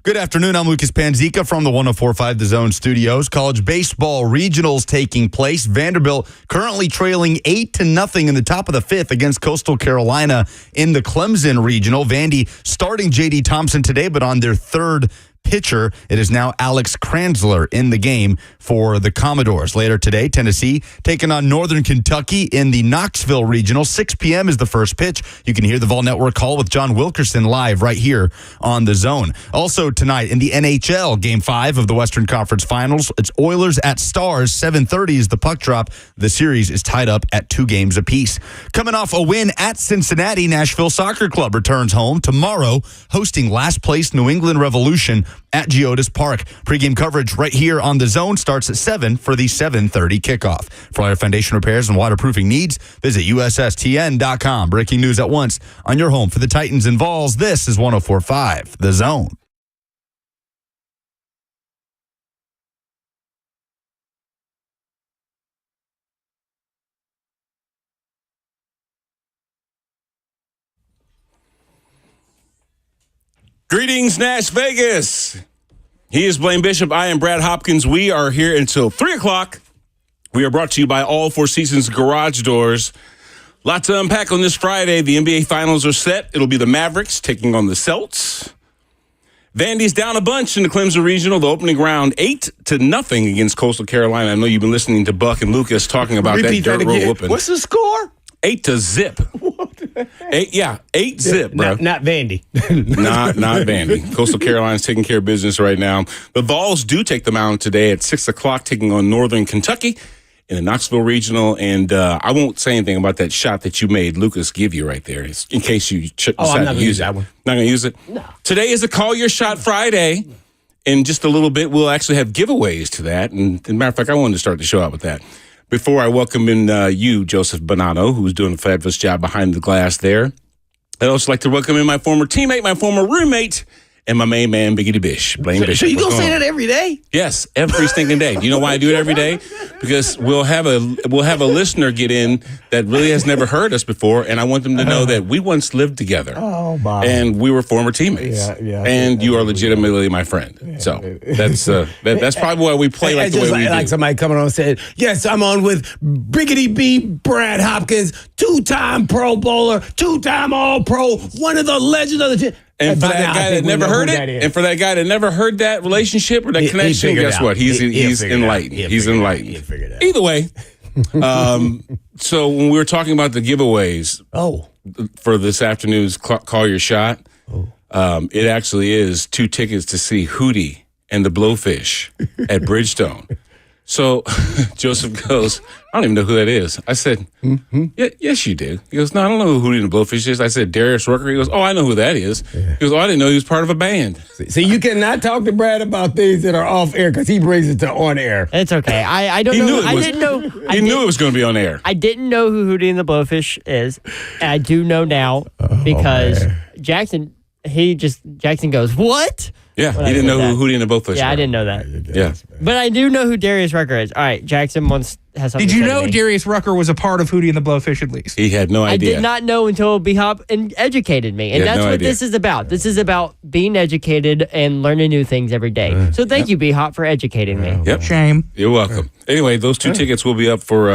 Good afternoon. I'm Lucas Panzica from the 104.5 The Zone studios. College baseball regionals taking place. Vanderbilt currently trailing 8-0 in the top of the fifth against Coastal Carolina in the Clemson regional. Vandy starting J.D. Thompson today, but on their third pitcher. It is now Alex Kranzler in the game for the Commodores. Later today, Tennessee taking on Northern Kentucky in the Knoxville Regional. 6 p.m. is the first pitch. You can hear the Vol Network call with John Wilkerson live right here on The Zone. Also tonight in the NHL, Game 5 of the Western Conference Finals, it's Oilers at Stars. 7:30 is the puck drop. The series is tied up at 2 games apiece. Coming off a win at Cincinnati, Nashville Soccer Club returns home tomorrow, hosting last place New England Revolution at Geodis Park. Pre-game coverage right here on The Zone starts at 7 for the 7:30 kickoff. For all your foundation repairs and waterproofing needs, visit USSTN.com. Breaking news at once on your home for the Titans and Vols. This is 104.5 The Zone. Greetings, Nash Vegas. He is Blaine Bishop. I am Brad Hopkins. We are here until 3 o'clock. We are brought to you by all Four Seasons Garage Doors. Lots to unpack on this Friday. The NBA Finals are set. It'll be the Mavericks taking on the Celts. Vandy's down a bunch in the Clemson Regional. The opening round, 8-0 against Coastal Carolina. I know you've been listening to Buck and Lucas talking about that dirt road whooping. What's the score? 8-0. 8-0, bro. Not Vandy. not Vandy. Coastal Carolina's taking care of business right now. The Vols do take the mound today at 6 o'clock, taking on Northern Kentucky in the Knoxville Regional. And I won't say anything about that shot that you made Lucas give you right there, in case you decide I'm not to gonna use that it. one. Not going to use it? No. Today is a Call Your Shot Friday. In just a little bit, we'll actually have giveaways to that. And as a matter of fact, I wanted to start the show out with that. Before I welcome in you, Joseph Bonanno, who's doing a fabulous job behind the glass there. I'd also like to welcome in my former teammate, my former roommate, and my main man, Biggity Bish, Blaine Bishop. So you gonna say that every day? Yes, every stinking day. Do you know why I do it every day? Because we'll have a listener get in that really has never heard us before, and I want them to know that we once lived together. Oh, my. And we were former teammates. Yeah. And you are legitimately my friend. Yeah. So that's probably why we play like the way we do. Like somebody coming on and said, yes, I'm on with Biggity B, Brad Hopkins, 2-time Pro Bowler, 2-time All-Pro, one of the legends of the team. And for that guy that never heard it, and for that guy that never heard that relationship or that connection, guess what? He's enlightened. He's enlightened. Either way, so when we were talking about the giveaways for this afternoon's Call Your Shot, it actually is 2 tickets to see Hootie and the Blowfish at Bridgestone. So Joseph goes, I don't even know who that is. I said, yes, you do. He goes, no, I don't know who Hootie and the Blowfish is. I said, Darius Rucker. He goes, oh, I know who that is. Yeah. He goes, oh, I didn't know he was part of a band. See, you cannot talk to Brad about things that are off air because he brings it to on air. It's okay. I don't know. I didn't know. He knew it was going to be on air. I didn't know who Hootie and the Blowfish is. And I do know now because Jackson goes, what? Yeah, he didn't know who Hootie and the Blowfish were. Yeah, I didn't know that. Yeah. But I do know who Darius Rucker is. All right, Jackson has something Did to you say to know me. Darius Rucker was a part of Hootie and the Blowfish at least? He had no idea. I did not know until BHop educated me. And that's what this is about. This is about being educated and learning new things every day. So thank you, BHop, for educating me. Yep. Shame. You're welcome. Anyway, those 2 tickets will be up for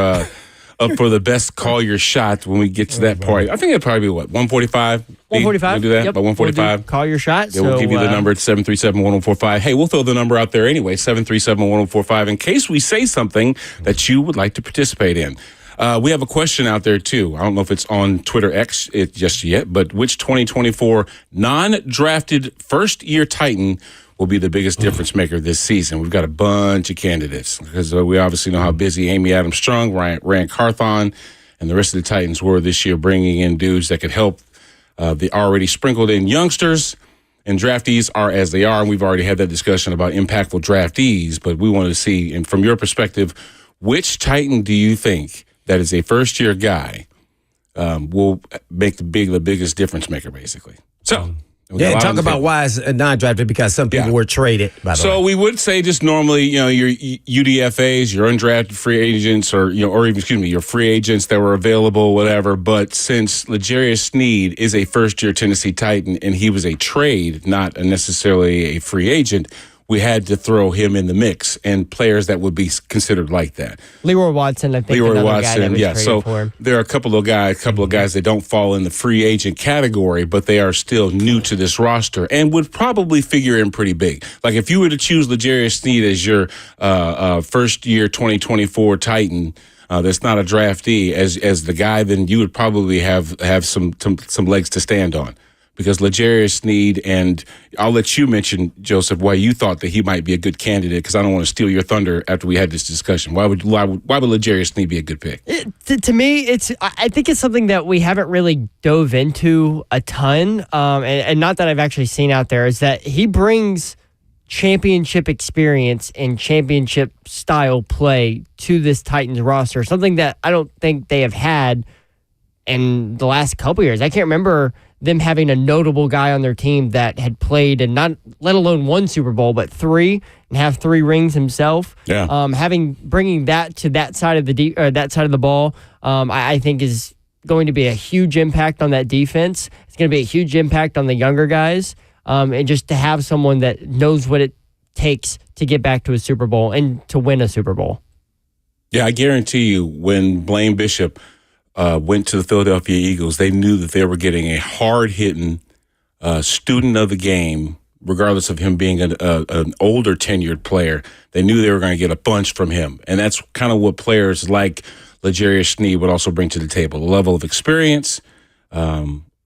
the best Call Your Shot when we get to that part. I think it'll probably be, what, 145? 145. Do that? Yep. About 145? We'll Call Your Shot. Yeah, we'll give you the number. It's 737-1045. Hey, we'll throw the number out there anyway, 737-1045, in case we say something that you would like to participate in. We have a question out there, too. I don't know if it's on Twitter X just yet, but which 2024 non-drafted first-year Titan will be the biggest difference maker this season? We've got a bunch of candidates because we obviously know how busy Amy Adams-Strong, Ryan Carthon, and the rest of the Titans were this year, bringing in dudes that could help the already sprinkled in youngsters. And draftees are as they are, and we've already had that discussion about impactful draftees, but we wanted to see, and from your perspective, which Titan do you think that is a first-year guy will make the biggest difference maker, basically? So Yeah, talk about why it's non-drafted, because some people were traded, by the way. So we would say just normally, your UDFAs, your undrafted free agents, or your free agents that were available, whatever. But since L'Jarius Sneed is a first-year Tennessee Titan and he was a trade, not necessarily a free agent, we had to throw him in the mix, and players that would be considered like that. Leroy Watson, I think. Leroy Watson, guy that was traded so for him. there are a couple of guys that don't fall in the free agent category, but they are still new to this roster and would probably figure in pretty big. Like if you were to choose L'Jarius Sneed as your first year 2024 Titan, that's not a draftee as the guy, then you would probably have some legs to stand on. Because L'Jarius Sneed, and I'll let you mention, Joseph, why you thought that he might be a good candidate, because I don't want to steal your thunder after we had this discussion. Why would L'Jarius Sneed be a good pick? To me, I think it's something that we haven't really dove into a ton, and not that I've actually seen out there, is that he brings championship experience and championship style play to this Titans roster, something that I don't think they have had in the last couple years. I can't remember them having a notable guy on their team that had played and not let alone one Super Bowl, but three, and have 3 rings himself. Yeah. Bringing that to that side of the ball, I think is going to be a huge impact on that defense. It's going to be a huge impact on the younger guys, and just to have someone that knows what it takes to get back to a Super Bowl and to win a Super Bowl. Yeah, I guarantee you, when Blaine Bishop went to the Philadelphia Eagles, they knew that they were getting a hard-hitting student of the game, regardless of him being an older tenured player. They knew they were going to get a bunch from him. And that's kind of what players like L'Jarius Sneed would also bring to the table, a level of experience,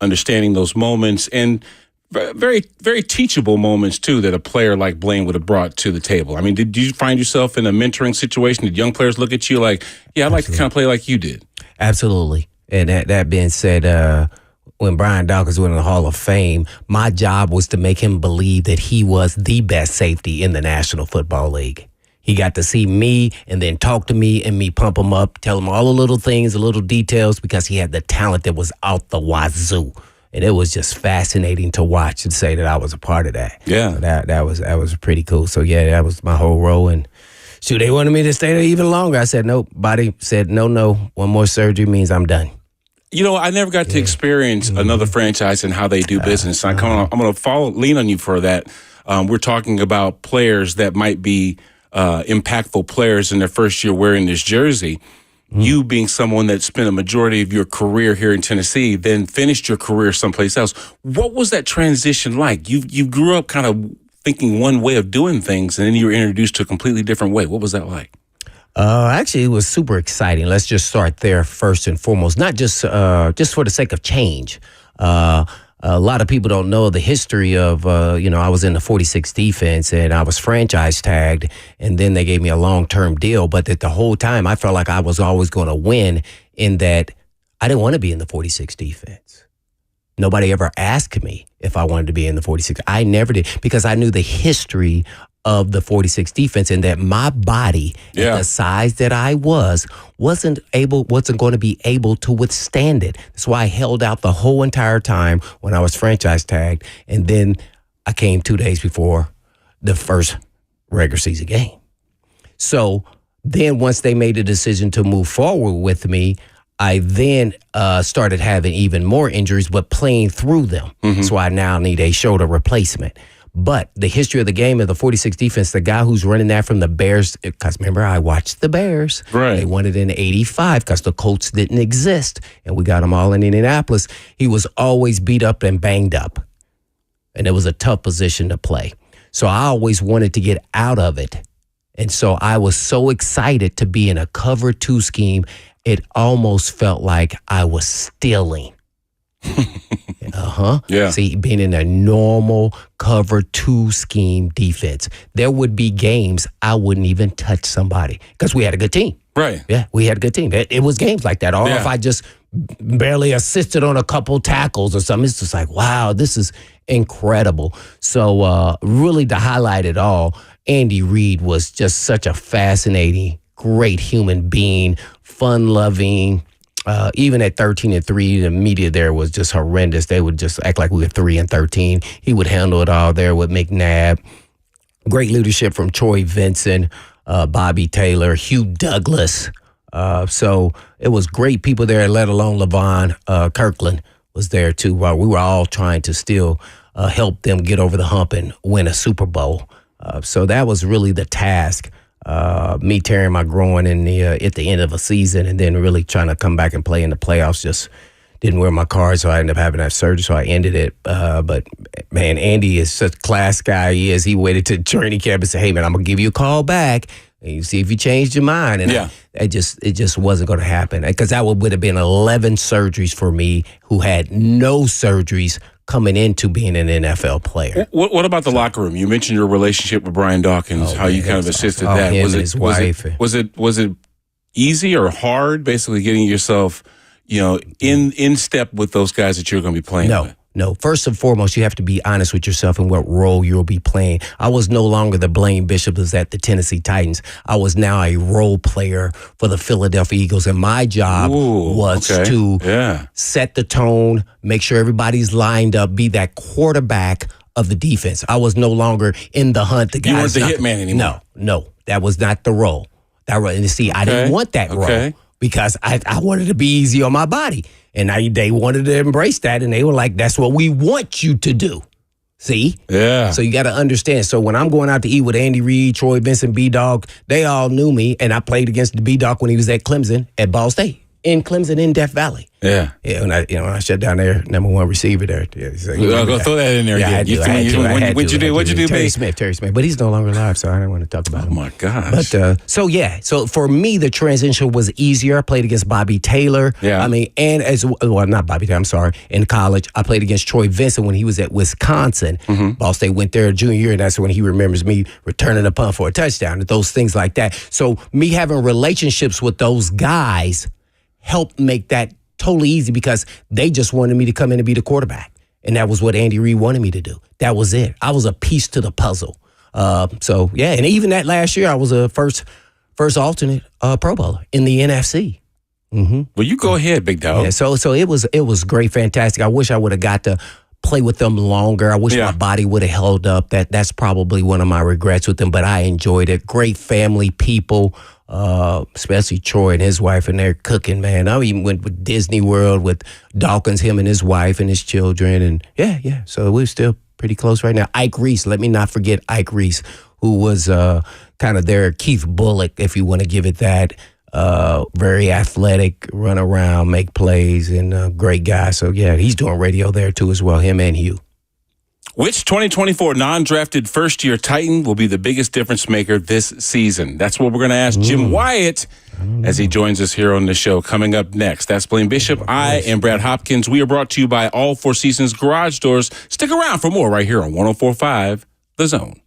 understanding those moments, and very, very teachable moments, too, that a player like Blaine would have brought to the table. I mean, did you find yourself in a mentoring situation? Did young players look at you like, yeah, I'd like to kind of play like you did? Absolutely. And that being said, when Brian Dawkins went in the Hall of Fame, my job was to make him believe that he was the best safety in the National Football League. He got to see me and then talk to me and me pump him up, tell him all the little things, the little details, because he had the talent that was out the wazoo. And it was just fascinating to watch and say that I was a part of that. Yeah. So that was pretty cool. So, yeah, that was my whole role. And shoot, they wanted me to stay there even longer. I said, nope. Body said, no. One more surgery means I'm done. I never got to experience another franchise and how they do business. I'm going to lean on you for that. We're talking about players that might be impactful players in their first year wearing this jersey. You being someone that spent a majority of your career here in Tennessee, then finished your career someplace else. What was that transition like? You grew up kind of thinking one way of doing things, and then you were introduced to a completely different way. What was that like? Actually, it was super exciting. Let's just start there first and foremost. Not just for the sake of change. A lot of people don't know the history of, I was in the 46 defense and I was franchise tagged, and then they gave me a long-term deal. But that the whole time I felt like I was always going to win, in that I didn't want to be in the 46 defense. Nobody ever asked me if I wanted to be in the 46. I never did, because I knew the history of the 46 defense, and that my body, at the size that I wasn't going to be able to withstand it. That's why I held out the whole entire time when I was franchise tagged, and then I came 2 days before the first regular season game. So then once they made the decision to move forward with me, I then started having even more injuries, but playing through them. So I now need a shoulder replacement. But the history of the game of the 46 defense, the guy who's running that from the Bears, because remember, I watched the Bears. Right. They won it in 85 because the Colts didn't exist, and we got them all in Indianapolis. He was always beat up and banged up, and it was a tough position to play. So I always wanted to get out of it. And so I was so excited to be in a cover 2 scheme, it almost felt like I was stealing. Yeah. See, being in a normal cover 2 scheme defense, there would be games I wouldn't even touch somebody because we had a good team. Right. Yeah, we had a good team. It was games like that. Or if I just barely assisted on a couple tackles or something, it's just like, wow, this is incredible. So really, to highlight it all, Andy Reid was just such a fascinating, great human being, fun-loving. Even at 13-3, the media there was just horrendous. They would just act like we were 3-13. He would handle it all there with McNabb. Great leadership from Troy Vincent, Bobby Taylor, Hugh Douglas. So it was great people there, let alone LaVon Kirkland was there too. While we were all trying to still help them get over the hump and win a Super Bowl. So that was really the task. Me tearing my groin at the end of a season and then really trying to come back and play in the playoffs. Just didn't wear my card, so I ended up having to have surgery, so I ended it. But, man, Andy is such a class guy he is. He waited to training camp and said, hey, man, I'm going to give you a call back and you see if you changed your mind. And it just wasn't going to happen because that would have been 11 surgeries for me who had no surgeries coming into being an NFL player. What about the locker room? You mentioned your relationship with Brian Dawkins, how you kind of assisted that. Him and his wife. Was it easy or hard, basically getting yourself, in step with those guys that you're going to be playing with? No. First and foremost, you have to be honest with yourself and what role you'll be playing. I was no longer the Blaine Bishop that's at the Tennessee Titans. I was now a role player for the Philadelphia Eagles, and my job was to set the tone, make sure everybody's lined up, be that quarterback of the defense. I was no longer in the hunt. You weren't the hitman anymore. No, that was not the role. And see, I didn't want that role because I wanted to be easy on my body. And they wanted to embrace that, and they were like, that's what we want you to do. See? Yeah. So you got to understand. So when I'm going out to eat with Andy Reid, Troy Vincent, B-Dog, they all knew me, and I played against the B-Dog when he was at Clemson, at Ball State, in Clemson, in Death Valley. Yeah. Yeah, when I shut down there, #1 receiver there. Yeah, so, go throw that in there again. What'd you do, Terry Smith. But he's no longer alive, so I don't want to talk about him. Oh, my gosh. But, so for me, the transition was easier. I played against Bobby Taylor. Yeah. I mean, not Bobby Taylor, I'm sorry. In college, I played against Troy Vincent when he was at Wisconsin. Mm-hmm. Ball State went there junior year, and that's when he remembers me returning a punt for a touchdown and those things like that. So me having relationships with those guys helped make that totally easy because they just wanted me to come in and be the quarterback. And that was what Andy Reid wanted me to do. That was it. I was a piece to the puzzle. And even that last year, I was a first alternate Pro Bowler in the NFC. Mm-hmm. Well, you go ahead, big dog. Yeah, so it was great, fantastic. I wish I would have got to play with them longer. I wish my body would have held up. That's probably one of my regrets with them, but I enjoyed it. Great family, people. Especially Troy and his wife, and they're cooking, man. I even went with Disney World with Dawkins, him and his wife and his children, and yeah. So we're still pretty close right now. Ike Reese, let me not forget Ike Reese, who was kind of their Keith Bullock, if you want to give it that. Very athletic, run around, make plays, and great guy. So yeah, he's doing radio there too as well. Him and Hugh. Which 2024 non-drafted first-year Titan will be the biggest difference maker this season? That's what we're going to ask Jim Wyatt as he joins us here on the show. Coming up next, that's Blaine Bishop. I am Brad Hopkins. We are brought to you by All Four Seasons Garage Doors. Stick around for more right here on 104.5 The Zone.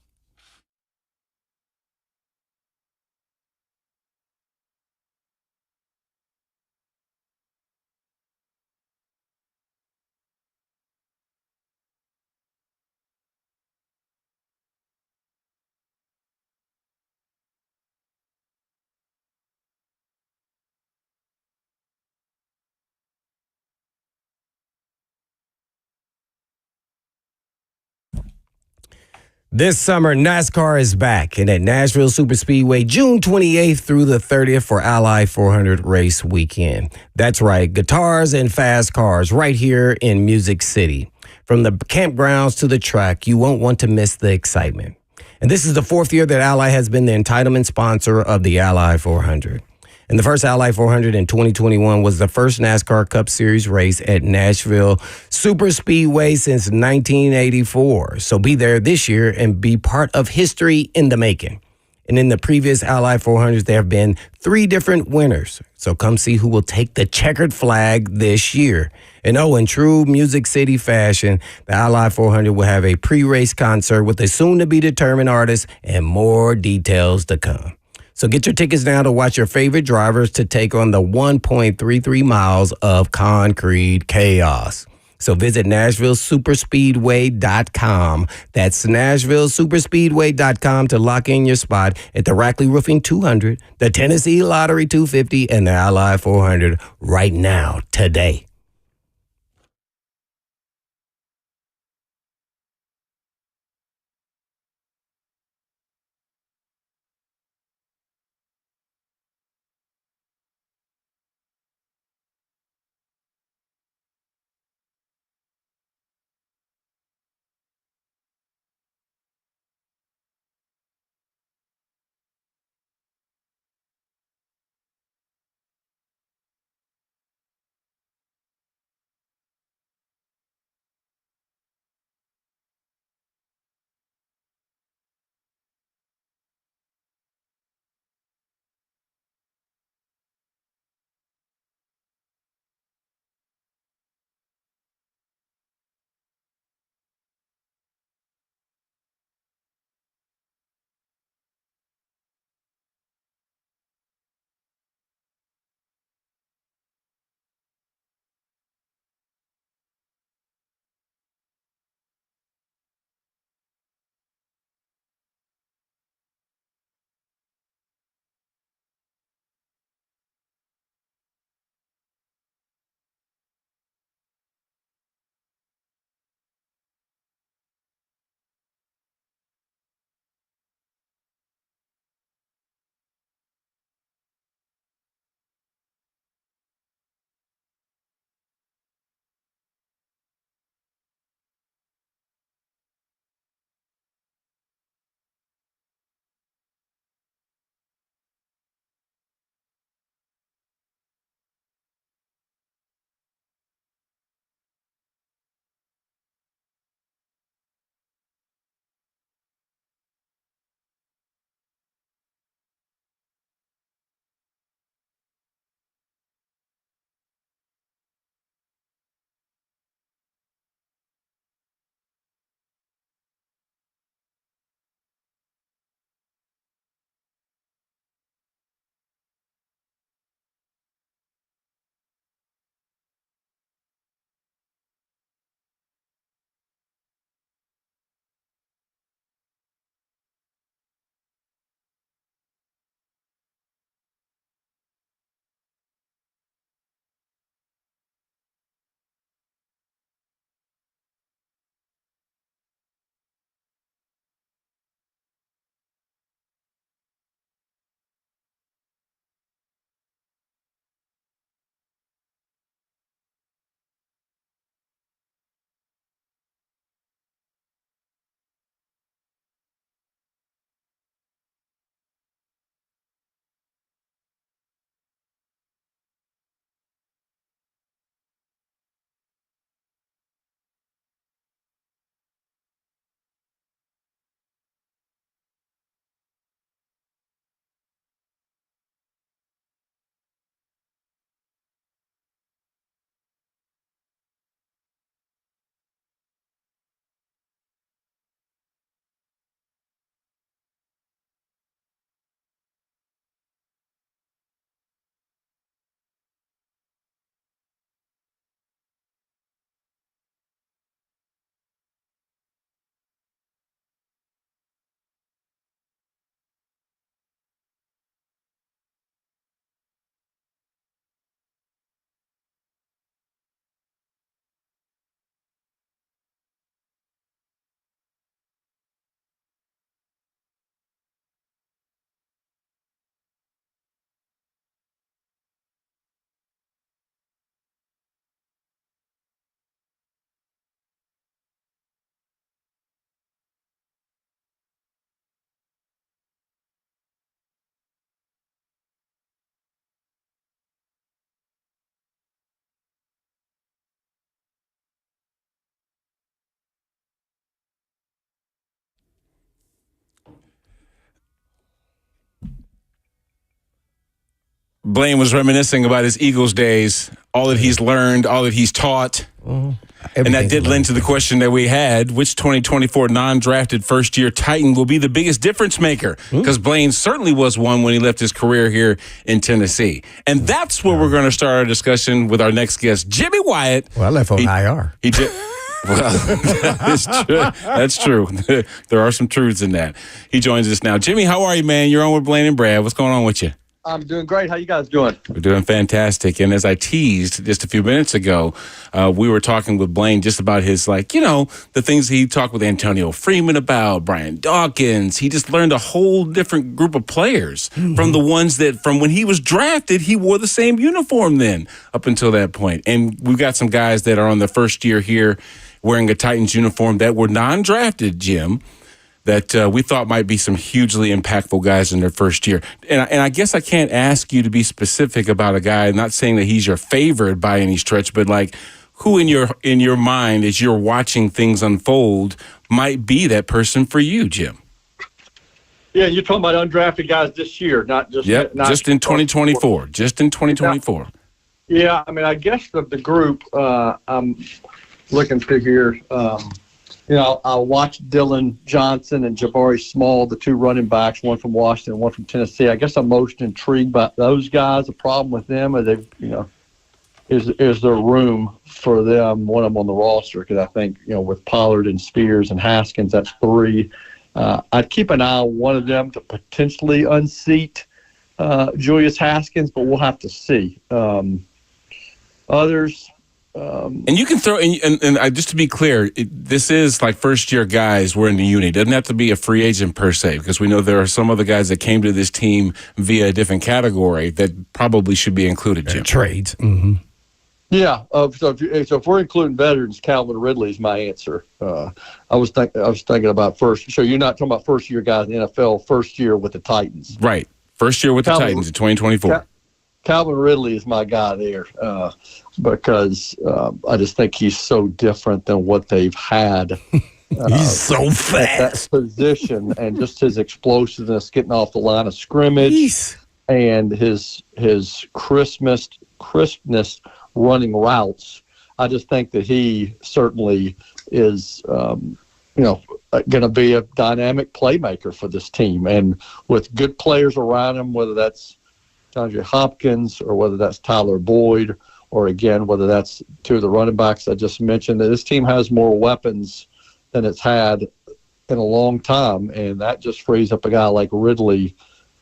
This summer, NASCAR is back, and at Nashville Superspeedway, June 28th through the 30th for Ally 400 race weekend. That's right, guitars and fast cars right here in Music City. From the campgrounds to the track, you won't want to miss the excitement. And this is the fourth year that Ally has been the entitlement sponsor of the Ally 400. And the first Ally 400 in 2021 was the first NASCAR Cup Series race at Nashville Superspeedway since 1984. So be there this year and be part of history in the making. And in the previous Ally 400s, there have been 3 different winners. So come see who will take the checkered flag this year. And in true Music City fashion, the Ally 400 will have a pre-race concert with a soon-to-be-determined artist and more details to come. So get your tickets now to watch your favorite drivers to take on the 1.33 miles of concrete chaos. So visit NashvilleSuperspeedway.com. That's NashvilleSuperspeedway.com to lock in your spot at the Rackley Roofing 200, the Tennessee Lottery 250, and the Ally 400 right now, today. Blaine was reminiscing about his Eagles days, all that he's learned, all that he's taught. And that did lend to the question that we had, which 2024 non-drafted first-year Titan will be the biggest difference maker? Because Blaine certainly was one when he left his career here in Tennessee. And that's where we're going to start our discussion with our next guest, Jimmy Wyatt. Well, I left on IR. He did. Well, that's true. There are some truths in that. He joins us now. Jimmy, how are you, man? You're on with Blaine and Brad. What's going on with you? I'm doing great. How you guys doing? We're doing fantastic. And as I teased just a few minutes ago, we were talking with Blaine just about his, the things he talked with Antonio Freeman about, Brian Dawkins. He just learned a whole different group of players from the ones that from when he was drafted, he wore the same uniform then up until that point. And we've got some guys that are on the first year here wearing a Titans uniform that were non-drafted, Jim, that we thought might be some hugely impactful guys in their first year. And I guess I can't ask you to be specific about a guy, not saying that he's your favorite by any stretch, but who in your mind, as you're watching things unfold, might be that person for you, Jim? Yeah, you're talking about undrafted guys this year, not just just in 2024. Just in 2024. Yeah, I mean, I guess the group I'm looking through here. I watched Dylan Johnson and Jabari Small, the two running backs, one from Washington, one from Tennessee. I guess I'm most intrigued by those guys. The problem with them is is there room for them, one of them on the roster? Because I think, with Pollard and Spears and Haskins, that's three. I'd keep an eye on one of them to potentially unseat Julius Haskins, but we'll have to see. Others. And you can throw and just to be clear, this is like first year guys we're in the unit. It doesn't have to be a free agent per se, because we know there are some other guys that came to this team via a different category that probably should be included, Jim. Trades. Mm-hmm. Yeah. So if we're including veterans, Calvin Ridley is my answer. I was thinking about first. So you're not talking about first year guys in the NFL, first year with the Titans, right? First year with the Titans in 2024. Calvin Ridley is my guy there because I just think he's so different than what they've had. He's so fast. At that position, and just his explosiveness getting off the line of scrimmage and his crispness running routes. I just think that he certainly is, going to be a dynamic playmaker for this team. And with good players around him, whether that's DeAndre Hopkins or whether that's Tyler Boyd, or again, whether that's two of the running backs I just mentioned, that this team has more weapons than it's had in a long time, and that just frees up a guy like Ridley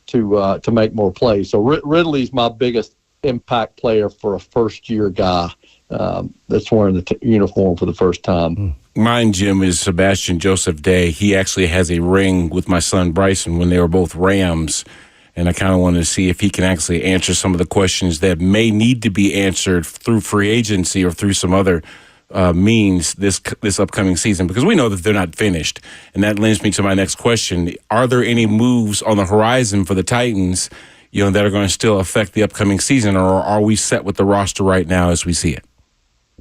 to make more plays. So Ridley's my biggest impact player for a first-year guy that's wearing the uniform for the first time. Mine, Jim, is Sebastian Joseph Day. He actually has a ring with my son Bryson when they were both Rams. And I kind of wanted to see if he can actually answer some of the questions that may need to be answered through free agency or through some other means this upcoming season, because we know that they're not finished. And that lends me to my next question. Are there any moves on the horizon for the Titans, that are going to still affect the upcoming season, or are we set with the roster right now as we see it?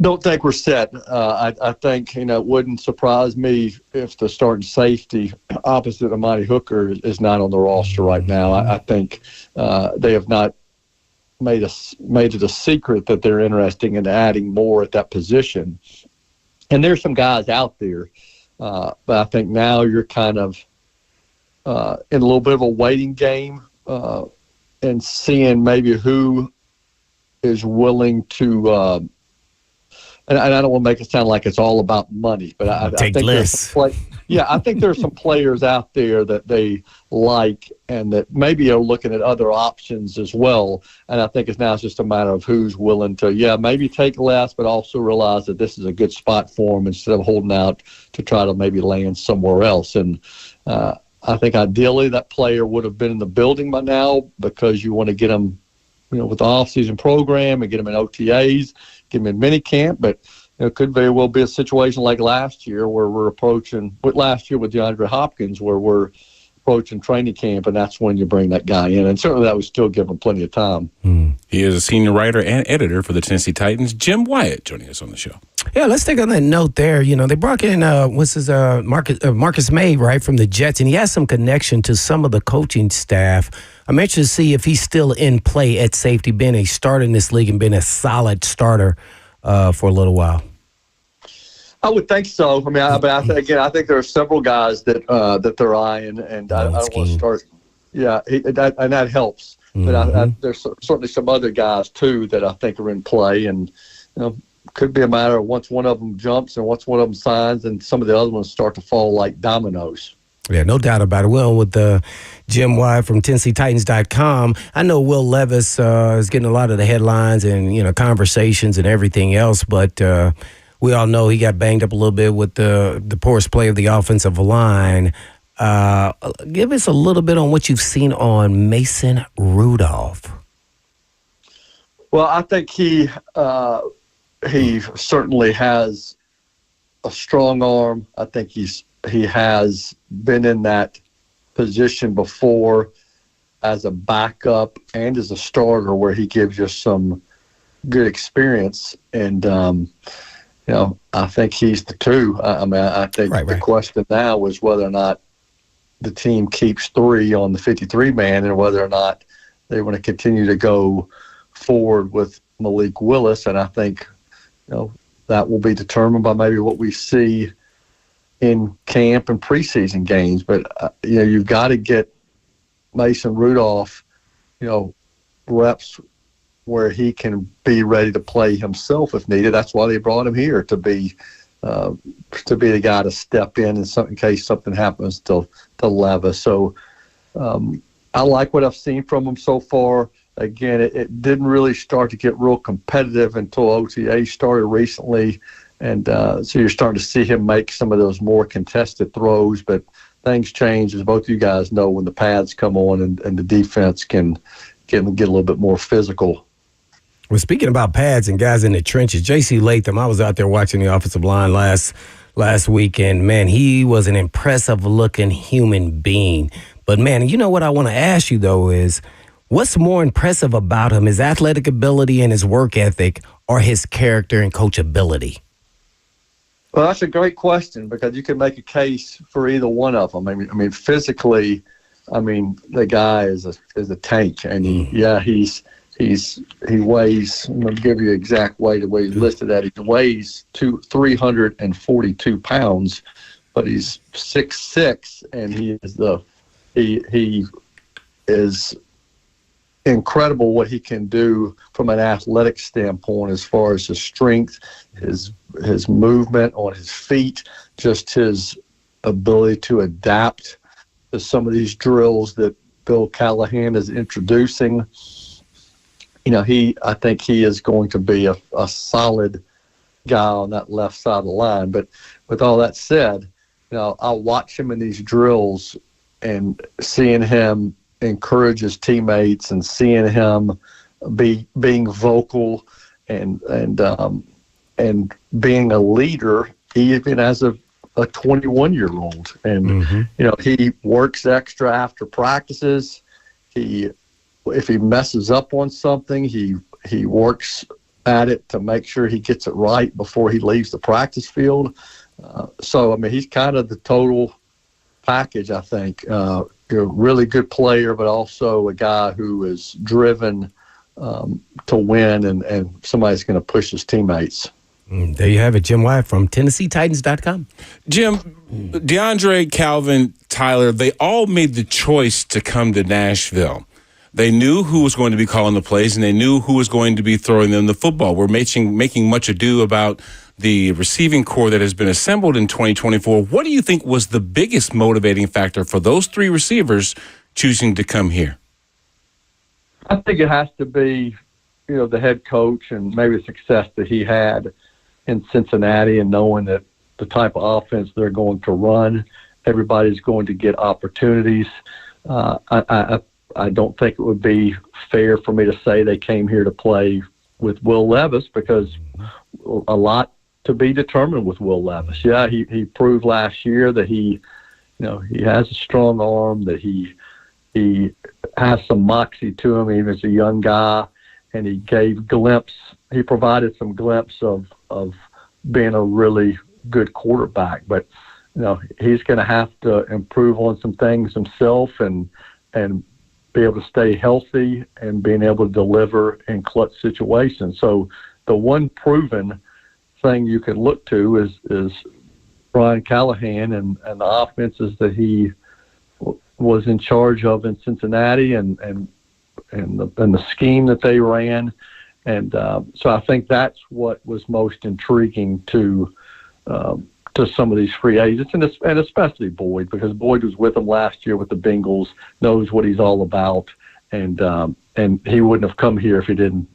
Don't think we're set. I think, it wouldn't surprise me if the starting safety opposite Amani Hooker is not on the roster right now. I think they have not made it a secret that they're interested in adding more at that position. And there's some guys out there, but I think now you're kind of in a little bit of a waiting game and seeing maybe who is willing to and I don't want to make it sound like it's all about money, but I think I think there's some players out there that they like and that maybe are looking at other options as well. And I think it's just a matter of who's willing to, maybe take less, but also realize that this is a good spot for them instead of holding out to try to maybe land somewhere else. And I think ideally that player would have been in the building by now, because you want to get them, with the off-season program and get them in OTAs, get them in minicamp. But it could very well be a situation like last year where we're approaching, with DeAndre Hopkins, where we're approaching training camp, and that's when you bring that guy in. And certainly that would still give him plenty of time. He is a senior writer and editor for the Tennessee Titans. Jim Wyatt joining us on the show. Yeah, let's take on that note there. They brought in Marcus May, right, from the Jets, and he has some connection to some of the coaching staff. I'm interested to see if he's still in play at safety, being a starter in this league and being a solid starter for a little while. I would think so. I mean, I think there are several guys that they're eyeing, and I don't want to start. Yeah, and that helps. But there's certainly some other guys too that I think are in play, and could be a matter of once one of them jumps and once one of them signs, and some of the other ones start to fall like dominoes. Yeah, no doubt about it. Well, with Jim Wyatt from TennesseeTitans.com, I know Will Levis is getting a lot of the headlines and conversations and everything else, but we all know he got banged up a little bit with the poorest play of the offensive line. Give us a little bit on what you've seen on Mason Rudolph. Well, I think he certainly has a strong arm. I think he has been in that position before as a backup and as a starter where he gives you some good experience. And, I think he's the two. I think the question now is whether or not the team keeps 3 on the 53-man and whether or not they want to continue to go forward with Malik Willis. And I think, that will be determined by maybe what we see in camp and preseason games. But, you've got to get Mason Rudolph, reps where he can be ready to play himself if needed. That's why they brought him here, to be the guy to step in case something happens to Levis. So I like what I've seen from him so far. Again, it didn't really start to get real competitive until OTA started recently. And so you're starting to see him make some of those more contested throws. But things change, as both of you guys know, when the pads come on and the defense can get a little bit more physical. Well, speaking about pads and guys in the trenches, J.C. Latham, I was out there watching the offensive line last weekend. Man, he was an impressive-looking human being. But, man, you know what I want to ask you, though, is what's more impressive about him, his athletic ability and his work ethic, or his character and coachability? Well, that's a great question because you can make a case for either one of them. I mean, physically, the guy is a tank, and he weighs. I'm going to give you the exact weight the way he's listed at. He weighs 342 pounds, but he's 6'6", and he is incredible what he can do from an athletic standpoint as far as his strength, his movement on his feet, just his ability to adapt to some of these drills that Bill Callahan is introducing. I think he is going to be a solid guy on that left side of the line. But with all that said, I watch him in these drills and seeing him encourage his teammates and seeing him being vocal and being a leader even as a 21-year-old. And he works extra after practices. If he messes up on something, he works at it to make sure he gets it right before he leaves the practice field. So he's kind of the total package, I think. A really good player, but also a guy who is driven to win and somebody's going to push his teammates. There you have it, Jim Wyatt from TennesseeTitans.com. Jim, DeAndre, Calvin, Tyler, they all made the choice to come to Nashville. They knew who was going to be calling the plays, and they knew who was going to be throwing them the football. We're making much ado about the receiving core that has been assembled in 2024. What do you think was the biggest motivating factor for those 3 receivers choosing to come here? I think it has to be, the head coach and maybe the success that he had in Cincinnati and knowing that the type of offense they're going to run, everybody's going to get opportunities. I don't think it would be fair for me to say they came here to play with Will Levis because a lot to be determined with Will Levis. Yeah, he proved last year that he has a strong arm, that he has some moxie to him even as a young guy, and he provided some glimpse of being a really good quarterback. But he's going to have to improve on some things himself and be able to stay healthy and being able to deliver in clutch situations. So the one proven thing you can look to is Brian Callahan and the offenses that he was in charge of in Cincinnati and the scheme that they ran. And so I think that's what was most intriguing to some of these free agents, and especially Boyd, because Boyd was with them last year with the Bengals, knows what he's all about, and he wouldn't have come here if he didn't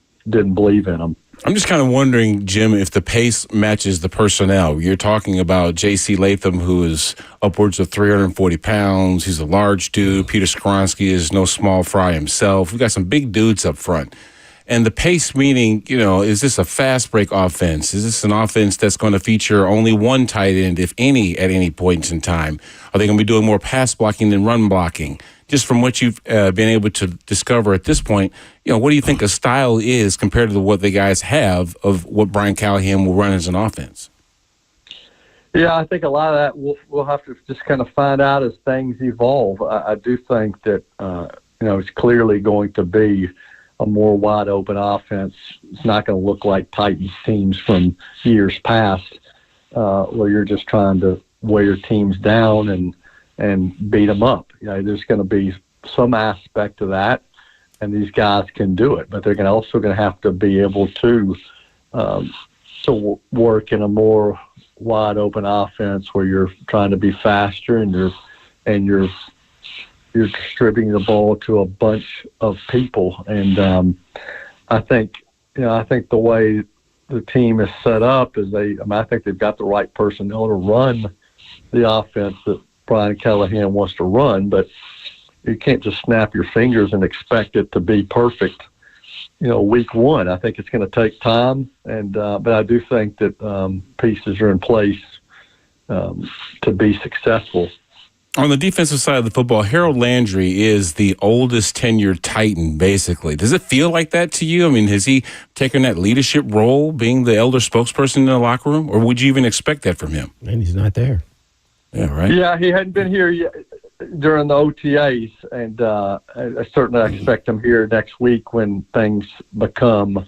believe in him. I'm just kind of wondering, Jim, if the pace matches the personnel. You're talking about J.C. Latham, who is upwards of 340 pounds. He's a large dude. Peter Skoronski is no small fry himself. We've got some big dudes up front. And the pace meaning, is this a fast break offense? Is this an offense that's going to feature only one tight end, if any, at any point in time? Are they going to be doing more pass blocking than run blocking? Just from what you've been able to discover at this point, what do you think a style is compared to what the guys have of what Brian Callahan will run as an offense? Yeah, I think a lot of that we'll have to just kind of find out as things evolve. I do think that, it's clearly going to be a more wide open offense. It's not going to look like Titans teams from years past, where you're just trying to wear your teams down and beat them up. There's going to be some aspect to that, and these guys can do it, but they're also going to have to be able to work in a more wide open offense where you're trying to be faster and you're distributing the ball to a bunch of people. And I think the way the team is set up is I think they've got the right personnel to run the offense that Brian Callahan wants to run, but you can't just snap your fingers and expect it to be perfect, week one. I think it's going to take time, but I do think that pieces are in place to be successful. On the defensive side of the football, Harold Landry is the oldest tenured Titan, basically. Does it feel like that to you? I mean, has he taken that leadership role, being the elder spokesperson in the locker room, or would you even expect that from him? And he's not there. Yeah, right. Yeah, he hadn't been here yet during the OTAs, and I certainly expect him here next week when things become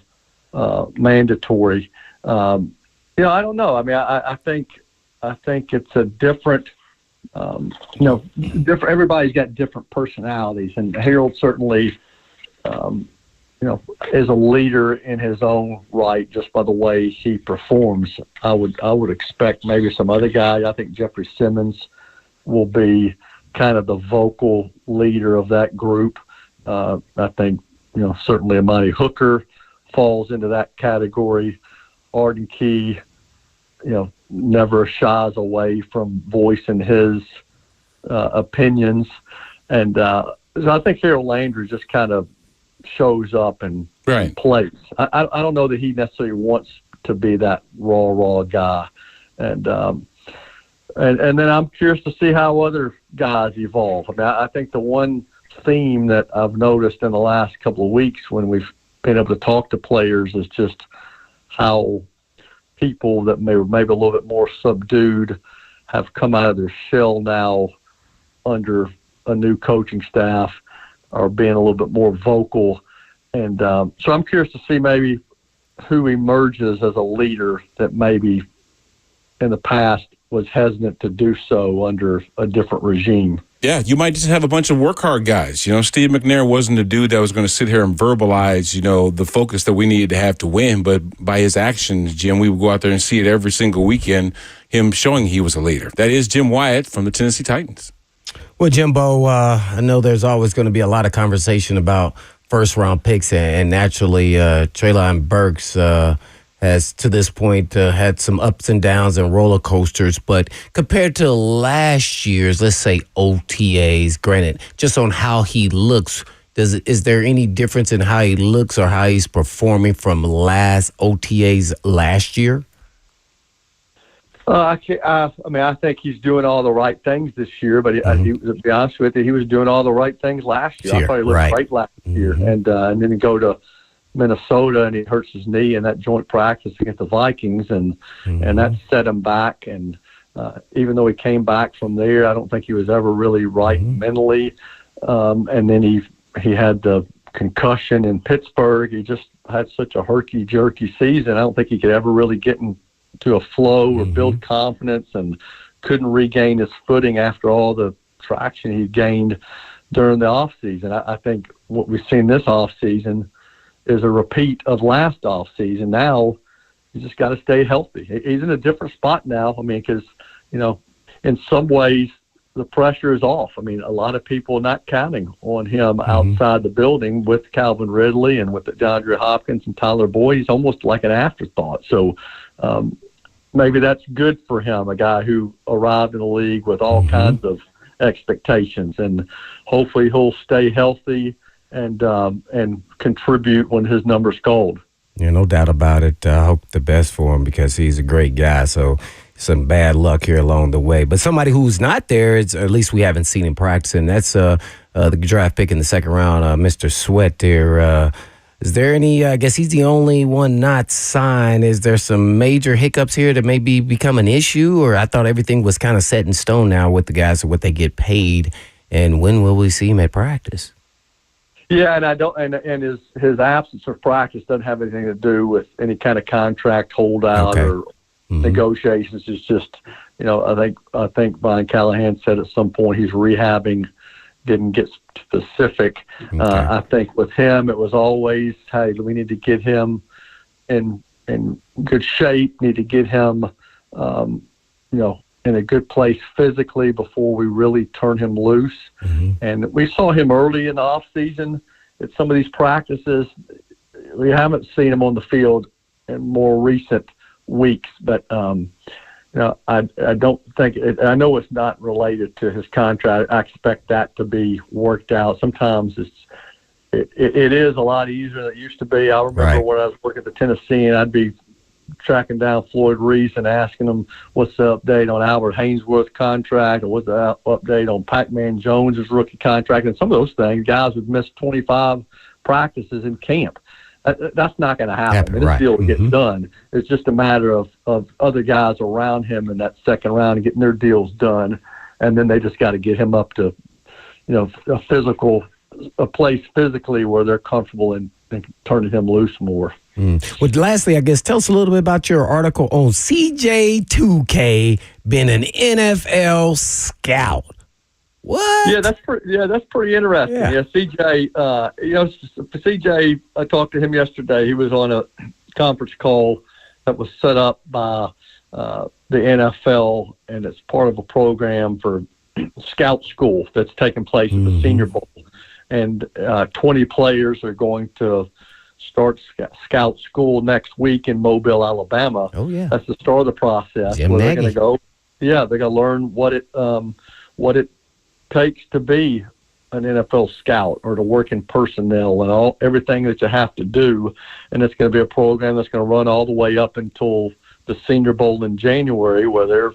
mandatory. I don't know. I mean, I think it's a different. Different. Everybody's got different personalities, and Harold certainly, is a leader in his own right just by the way he performs. I would expect maybe some other guy. I think Jeffrey Simmons will be kind of the vocal leader of that group. I think certainly Amani Hooker falls into that category. Arden Key, never shies away from voicing his opinions. And so I think Harold Landry just kind of shows up and plays. I don't know that he necessarily wants to be that raw guy. And then I'm curious to see how other guys evolve. I mean, I think the one theme that I've noticed in the last couple of weeks when we've been able to talk to players is just how people that maybe a little bit more subdued have come out of their shell now under a new coaching staff, are being a little bit more vocal. And so I'm curious to see maybe who emerges as a leader that maybe in the past was hesitant to do so under a different regime. Yeah, you might just have a bunch of work hard guys. Steve McNair wasn't a dude that was going to sit here and verbalize, the focus that we needed to have to win. But by his actions, Jim, we would go out there and see it every single weekend, him showing he was a leader. That is Jim Wyatt from the Tennessee Titans. Well, Jimbo, I know there's always going to be a lot of conversation about first-round picks, and naturally Treylon Burks has to this point had some ups and downs and roller coasters, but compared to last year's, let's say OTAs, granted, just on how he looks, is there any difference in how he looks or how he's performing from last OTAs last year? I think he's doing all the right things this year, but to be honest with you, he was doing all the right things last year. I thought he looked great last year, and then go to Minnesota and he hurts his knee in that joint practice against the Vikings, and that set him back. And even though he came back from there, I don't think he was ever really right mentally. And then he had the concussion in Pittsburgh. He just had such a herky-jerky season. I don't think he could ever really get in to a flow or build confidence, and couldn't regain his footing after all the traction he gained during the offseason. I think what we've seen this offseason is a repeat of last offseason. Now you just got to stay healthy. He's in a different spot now. I mean, because, in some ways the pressure is off. I mean, a lot of people are not counting on him outside the building with Calvin Ridley and with DeAndre Hopkins and Tyler Boyd. He's almost like an afterthought. So maybe that's good for him, a guy who arrived in the league with all kinds of expectations, and hopefully he'll stay healthy and contribute when his number's called. Yeah, no doubt about it. I hope the best for him because he's a great guy. So some bad luck here along the way. But somebody who's not there, at least we haven't seen him practicing, that's the draft pick in the second round, Mr. Sweat there. Is there any, I guess he's the only one not signed. Is there some major hiccups here that maybe become an issue? Or I thought everything was kind of set in stone now with the guys and what they get paid. And when will we see him at practice? Yeah, and I don't, and his absence of practice doesn't have anything to do with any kind of contract holdout or negotiations. It's just, I think Brian Callahan said at some point he's rehabbing, didn't get specific. I think with him, it was always, hey, we need to get him in good shape, need to get him, in a good place physically before we really turn him loose. And we saw him early in the off season at some of these practices. We haven't seen him on the field in more recent weeks, but I don't think I know it's not related to his contract. I expect that to be worked out. Sometimes it is a lot easier than it used to be. I remember when I was working at the Tennessee, and I'd be tracking down Floyd Reese and asking him what's the update on Albert Haynesworth's contract, or what's the update on Pac-Man Jones's rookie contract, and some of those things. Guys would miss 25 practices in camp. That's not going to happen. This deal will get done. It's just a matter of other guys around him in that second round and getting their deals done, and then they just got to get him up to, a place physically where they're comfortable and turning him loose more. Well, lastly, I guess, tell us a little bit about your article on CJ2K being an NFL scout. What? Yeah, that's pretty interesting. Yeah, CJ. CJ. I talked to him yesterday. He was on a conference call that was set up by the NFL, and it's part of a program for scout school that's taking place at the Senior Bowl. And 20 players are going to start scout school next week in Mobile, Alabama. Oh yeah, that's the start of the process. Where they're going to go. Yeah, they're going to learn what it takes to be an NFL scout or to work in personnel and everything that you have to do. And it's going to be a program that's going to run all the way up until the Senior Bowl in January, where they're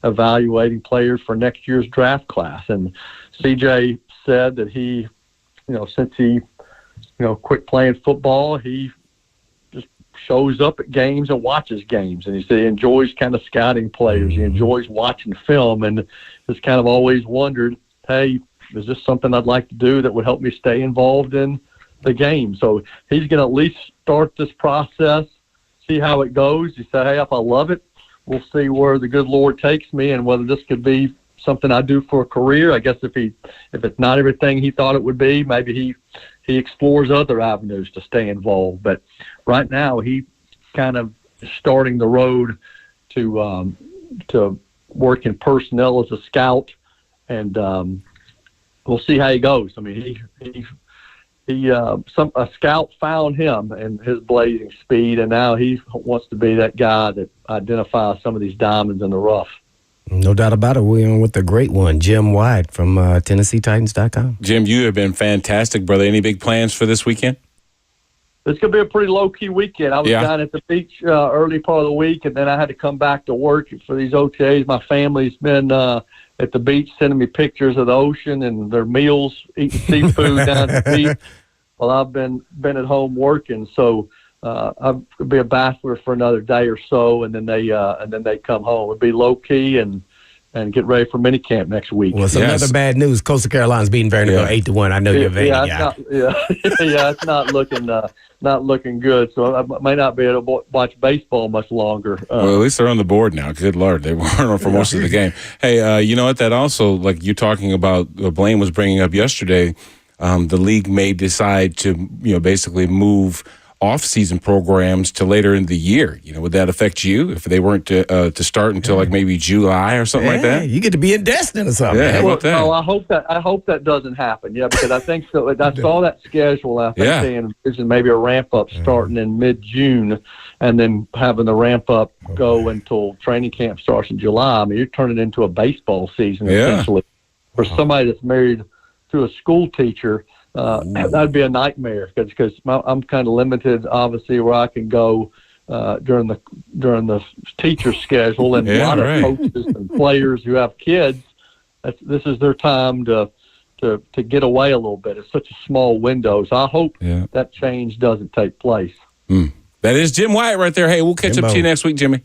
evaluating players for next year's draft class. And CJ said that he, since he, quit playing football, he just shows up at games and watches games. And he said he enjoys kind of scouting players. He enjoys watching film, and has kind of always wondered, hey, is this something I'd like to do that would help me stay involved in the game? So he's going to at least start this process, see how it goes. He said, hey, if I love it, we'll see where the good Lord takes me and whether this could be something I do for a career. I guess if it's not everything he thought it would be, maybe he explores other avenues to stay involved. But right now, he kind of starting the road to work in personnel as a scout, and we'll see how he goes. I mean, a scout found him and his blazing speed, and now he wants to be that guy that identifies some of these diamonds in the rough. No doubt about it. We're on with the great one, Jim Wyatt from TennesseeTitans.com. Jim, you have been fantastic, brother. Any big plans for this weekend? It's going to be a pretty low-key weekend. I was down at the beach early part of the week, and then I had to come back to work for these OTAs. My family's been at the beach sending me pictures of the ocean and their meals, eating seafood down at the beach. Well, I've been at home working, so I'll be a bachelor for another day or so, and then they come home. It'll be low key and and get ready for minicamp next week. Well, some other bad news. Coastal Carolina's beating Vanderbilt 8-1. I know you're a Vandy guy. It's not looking good. So I may not be able to watch baseball much longer. Well, at least they're on the board now. Good Lord, they weren't on for most of the game. Hey, you know what? That also, like you're talking about, Blaine was bringing up yesterday. The league may decide to, basically move off-season programs to later in the year. Would that affect you if they weren't to start until like maybe July or something like that? You get to be in Destin or something. Yeah, how about that? I hope that doesn't happen. Yeah, because I think so. I saw that schedule. I think they envisioned maybe a ramp up starting in mid-June, and then having the ramp up go until training camp starts in July. I mean, you're turning into a baseball season essentially for somebody that's married to a school teacher. That'd be a nightmare because I'm kind of limited, obviously, where I can go during the teacher schedule, and a lot of coaches and players who have kids. This is their time to get away a little bit. It's such a small window, so I hope that change doesn't take place. That is Jim Wyatt right there. Hey, we'll catch up to you next week, Jimmy.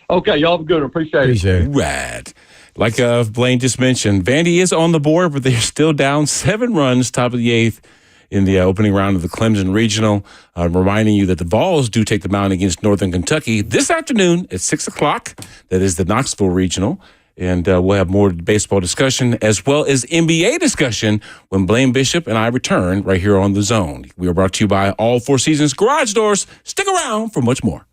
Okay, y'all have a good one. Appreciate it. Right. Like Blaine just mentioned, Vandy is on the board, but they're still down 7 runs, top of the 8th in the opening round of the Clemson Regional. Reminding you that the Vols do take the mound against Northern Kentucky this afternoon at 6 o'clock. That is the Knoxville Regional. And we'll have more baseball discussion as well as NBA discussion when Blaine Bishop and I return right here on The Zone. We are brought to you by All Four Seasons Garage Doors. Stick around for much more.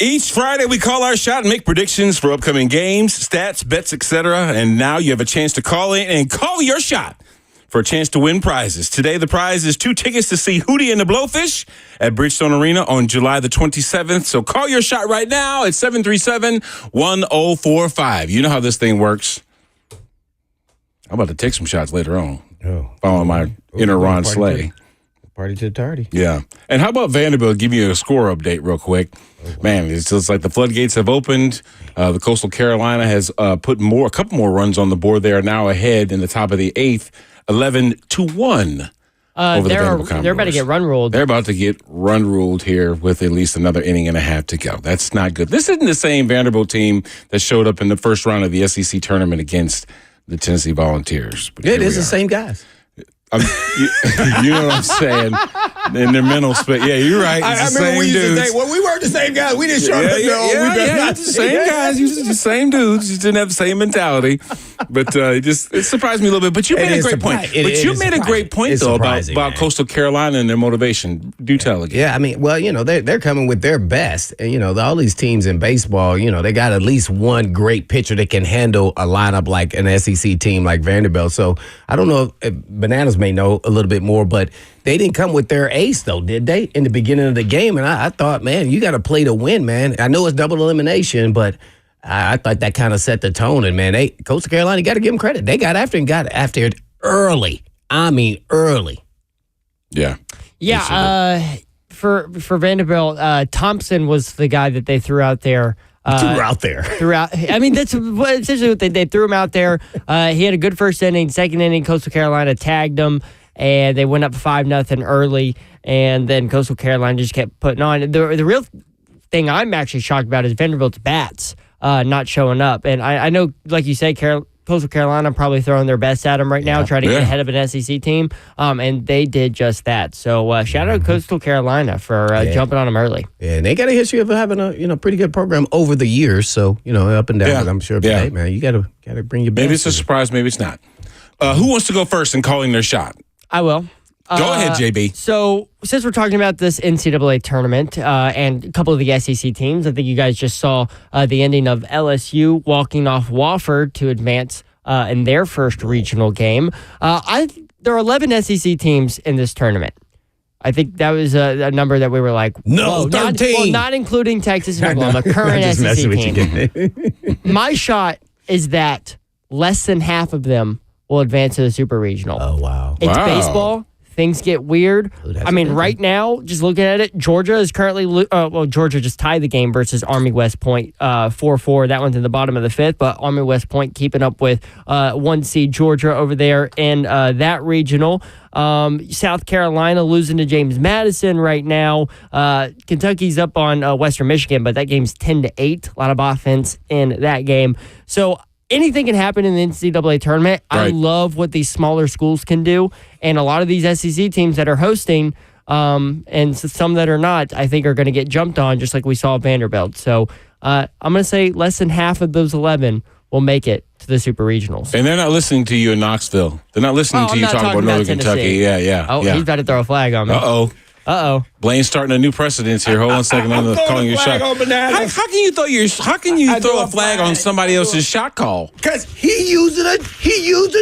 Each Friday, we call our shot and make predictions for upcoming games, stats, bets, etc. And now you have a chance to call in and call your shot for a chance to win prizes. Today, the prize is 2 tickets to see Hootie and the Blowfish at Bridgestone Arena on July the 27th. So call your shot right now at 737-1045. You know how this thing works. I'm about to take some shots later on. Following my inner Ron Slay. Party to the tardy. Yeah. And how about Vanderbilt? Give you a score update real quick. Man, it's just like the floodgates have opened. The Coastal Carolina has put a couple more runs on the board. They are now ahead in the top of the 8th, 11-1. Over the Vanderbilt Commodores. They're about to get run ruled. They're about to get run ruled here with at least another inning and a half to go. That's not good. This isn't the same Vanderbilt team that showed up in the first round of the SEC tournament against the Tennessee Volunteers. But it is the same guys. You know what I'm saying? In their mental space. Yeah, you're right. It's the same dudes. We weren't the same guys. We didn't show up. The same guys. You're the same dudes. You didn't have the same mentality. But it surprised me a little bit. But you made a great point. But you made a great point, though, about Coastal Carolina and their motivation. Do tell again. Yeah, I mean, well, they're coming with their best. And, all these teams in baseball, they got at least one great pitcher that can handle a lineup like an SEC team like Vanderbilt. So I don't know if Bananas may know a little bit more, but they didn't come with their ace, though, did they, in the beginning of the game? And I thought, man, you got to play to win, man. I know it's double elimination, but I thought that kind of set the tone. And, man, Coastal Carolina, you got to give them credit. They got after it early. I mean, early. Yeah. Yeah. For Vanderbilt, Thompson was the guy that they threw out there. I mean, that's essentially what they threw him out there. He had a good first inning. Second inning, Coastal Carolina tagged him, and they went up 5-0 early. And then Coastal Carolina just kept putting on. The real thing I'm actually shocked about is Vanderbilt's bats not showing up. And I know, like you say, Coastal Carolina probably throwing their best at them right now, trying to get ahead of an SEC team, and they did just that. So shout out to Coastal Carolina for jumping on them early. Yeah, and they got a history of having a pretty good program over the years. So up and down. Yeah. But I'm sure, hey man, you got to bring your best. Maybe it's a surprise, maybe it's not. Who wants to go first in calling their shot? I will. Go ahead, JB. So, since we're talking about this NCAA tournament and a couple of the SEC teams, I think you guys just saw the ending of LSU walking off Wofford to advance in their first regional game. There are 11 SEC teams in this tournament. I think that was a number that we were like, no, 13. Not including Texas and Oklahoma, current SEC team. My shot is that less than half of them will advance to the Super Regional. Oh, wow. It's baseball. Things get weird. I mean, right now, just looking at it, Georgia is currently, Georgia just tied the game versus Army West Point 4-4. That one's in the bottom of the 5th, but Army West Point keeping up with 1 seed Georgia over there in that regional. South Carolina losing to James Madison right now. Kentucky's up on Western Michigan, but that game's 10-8. A lot of offense in that game. So anything can happen in the NCAA tournament. Right. I love what these smaller schools can do. And a lot of these SEC teams that are hosting, and some that are not, I think are going to get jumped on, just like we saw at Vanderbilt. So I'm going to say less than half of those 11 will make it to the Super Regionals. And they're not listening to you in Knoxville. They're not listening to you talking about Northern Kentucky. Yeah. Oh, he's about to throw a flag on me. Uh-oh. Blaine's starting a new precedence here. Hold on a second. I'm calling your shot. How can you throw a flag on somebody else's shot call? Because he used a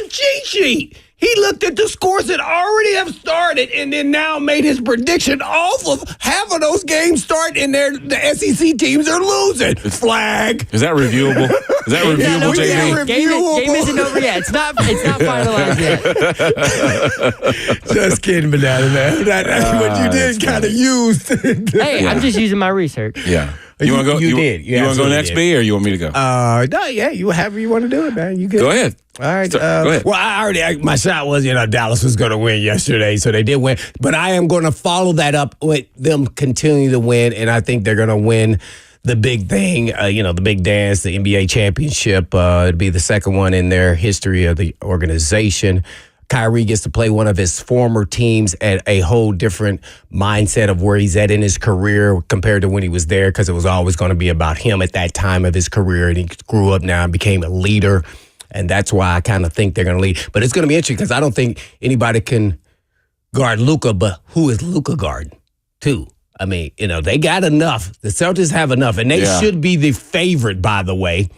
cheat sheet. He looked at the scores that already have started and then now made his prediction off of half of those games start and the SEC teams are losing. Flag. Is that reviewable? Is that reviewable, JB? Game isn't over yet. It's not finalized yet. Just kidding, Banana Man. That's what you did kind of use. Hey, I'm just using my research. Yeah. You want to go? You want to go next, B, or you want me to go? No, yeah, you however you want to do it, man. You good? Go ahead. All right. Go ahead. Well, my shot was, Dallas was going to win yesterday, so they did win. But I am going to follow that up with them continuing to win, and I think they're going to win the big thing, the big dance, the NBA championship. It'll be the second one in their history of the organization. Kyrie gets to play one of his former teams at a whole different mindset of where he's at in his career compared to when he was there, because it was always going to be about him at that time of his career, and he grew up now and became a leader, and that's why I kind of think they're going to lead. But it's going to be interesting because I don't think anybody can guard Luka, but who is Luka guarding too? I mean, they got enough. The Celtics have enough, and they should be the favorite, by the way.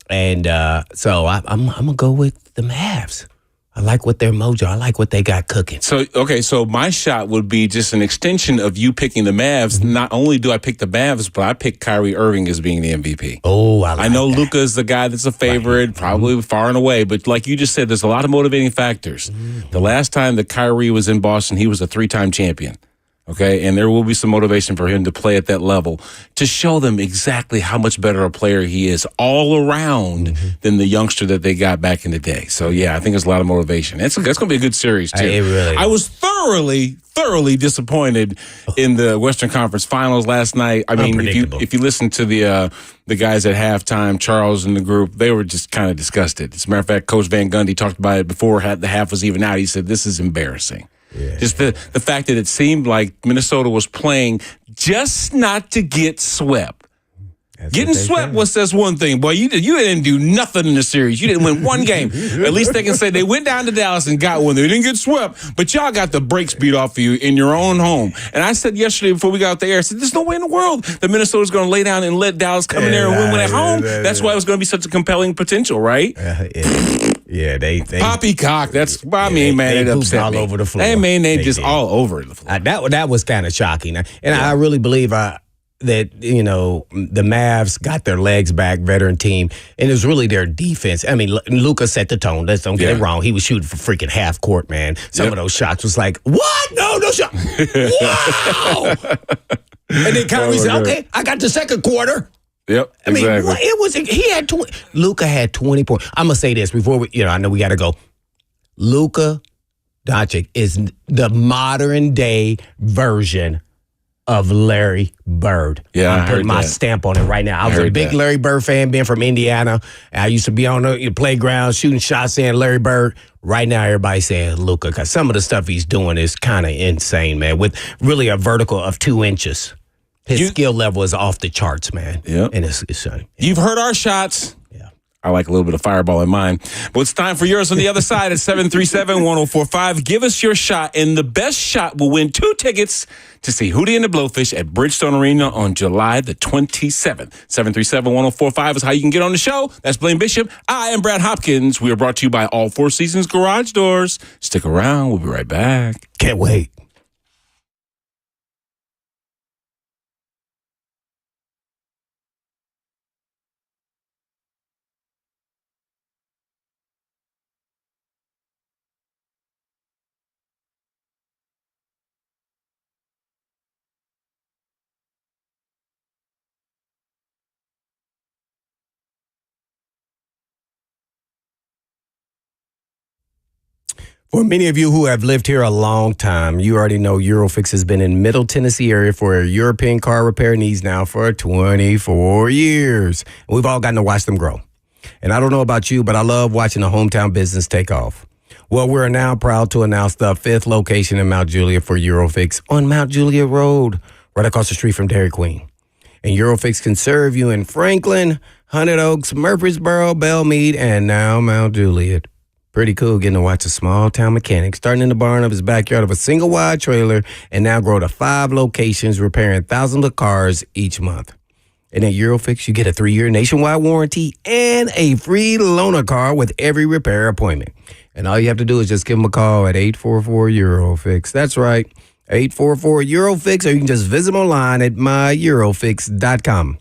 And so I'm going to go with the Mavs. I like what their mojo. I like what they got cooking. So my shot would be just an extension of you picking the Mavs. Mm-hmm. Not only do I pick the Mavs, but I pick Kyrie Irving as being the MVP. Oh, I know Luka is the guy that's a favorite, probably far and away. But like you just said, there's a lot of motivating factors. Mm-hmm. The last time that Kyrie was in Boston, he was a 3-time champion. Okay, and there will be some motivation for him to play at that level to show them exactly how much better a player he is all around than the youngster that they got back in the day. So, yeah, I think there's a lot of motivation. That's going to be a good series, too. I was thoroughly disappointed in the Western Conference Finals last night. I mean, if you listen to the guys at halftime, Charles and the group, they were just kind of disgusted. As a matter of fact, Coach Van Gundy talked about it before the half was even out. He said, this is embarrassing. Yeah. Just the fact that it seemed like Minnesota was playing just not to get swept. Getting swept that's one thing. Boy, you didn't do nothing in the series. You didn't win one game. At least they can say they went down to Dallas and got one. They didn't get swept, but y'all got the brakes beat off of you in your own home. And I said yesterday before we got out the air, I said, there's no way in the world that Minnesota's going to lay down and let Dallas come in there and win at home. That's why it was going to be such a compelling potential, right? Yeah, they poppycock. That's why man, it upset all me. over the floor. They just did. All over the floor. That was kind of shocking, and I really believe that the Mavs got their legs back, veteran team, and it was really their defense. I mean, Luka set the tone. Let's don't get it wrong. He was shooting for freaking half court, man. Some of those shots was like, what? No shot. Wow. And then Kyrie said, okay, I got the second quarter. Yep, exactly. I mean, Luka had 20 points. I'm going to say this before I know we got to go. Luka Doncic is the modern day version of Larry Bird. Yeah, I'm putting my stamp on it right now. I was a big Larry Bird fan, being from Indiana. I used to be on the playground shooting shots saying Larry Bird. Right now, everybody's saying Luka, because some of the stuff he's doing is kind of insane, man, with really a vertical of 2 inches. His skill level is off the charts, man. Yeah. And it's You've heard our shots. Yeah. I like a little bit of fireball in mine. But it's time for yours on the other side at 737-1045. Give us your shot, and the best shot will win 2 tickets to see Hootie and the Blowfish at Bridgestone Arena on July the 27th. 737-1045 is how you can get on the show. That's Blaine Bishop. I am Brad Hopkins. We are brought to you by All Four Seasons Garage Doors. Stick around. We'll be right back. Can't wait. For many of you who have lived here a long time, you already know Eurofix has been in Middle Tennessee area for European car repair needs now for 24 years. We've all gotten to watch them grow. And I don't know about you, but I love watching a hometown business take off. Well, we're now proud to announce the 5th location in Mount Juliet for Eurofix on Mount Juliet Road, right across the street from Dairy Queen. And Eurofix can serve you in Franklin, Hunted Oaks, Murfreesboro, Belmead, and now Mount Juliet. Pretty cool getting to watch a small-town mechanic starting in the barn of his backyard of a single-wide trailer and now grow to 5 locations, repairing thousands of cars each month. And at Eurofix, you get a 3-year nationwide warranty and a free loaner car with every repair appointment. And all you have to do is just give them a call at 844-EUROFIX. That's right, 844-EUROFIX, or you can just visit them online at myEurofix.com.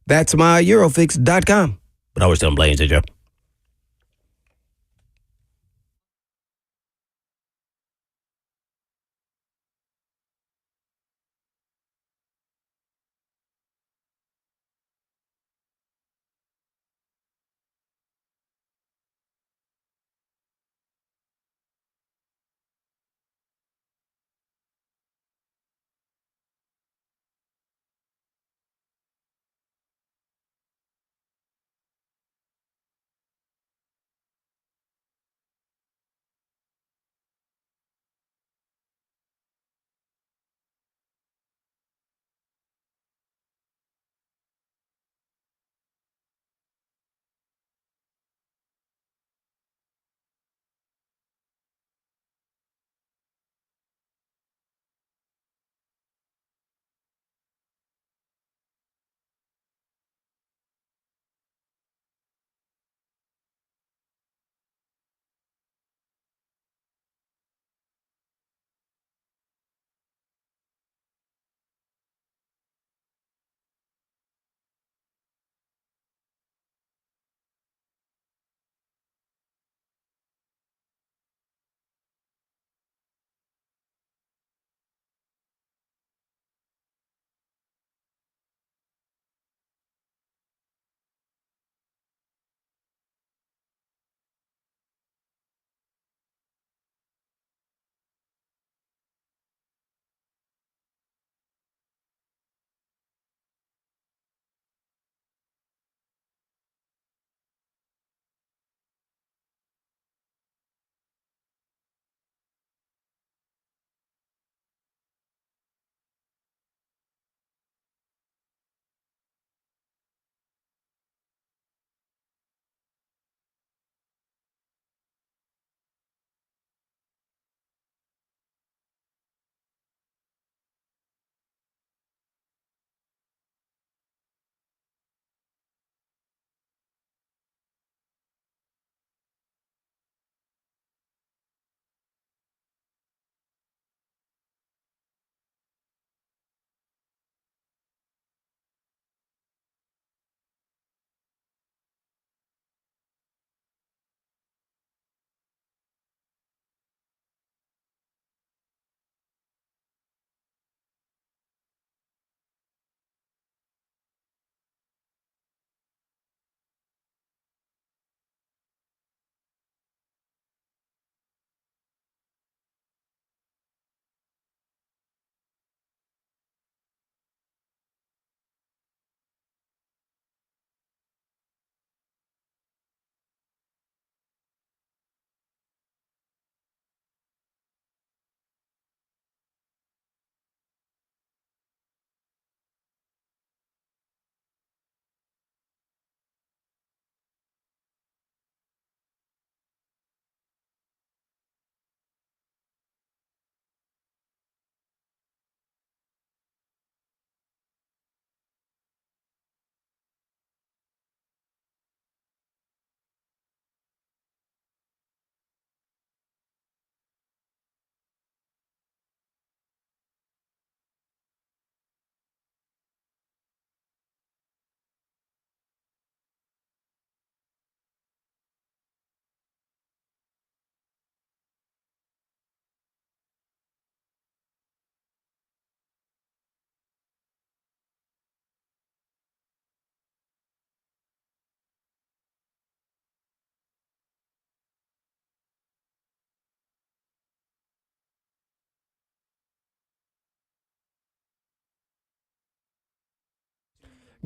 That's myEurofix.com. But I always tell them Blaine said, Joe.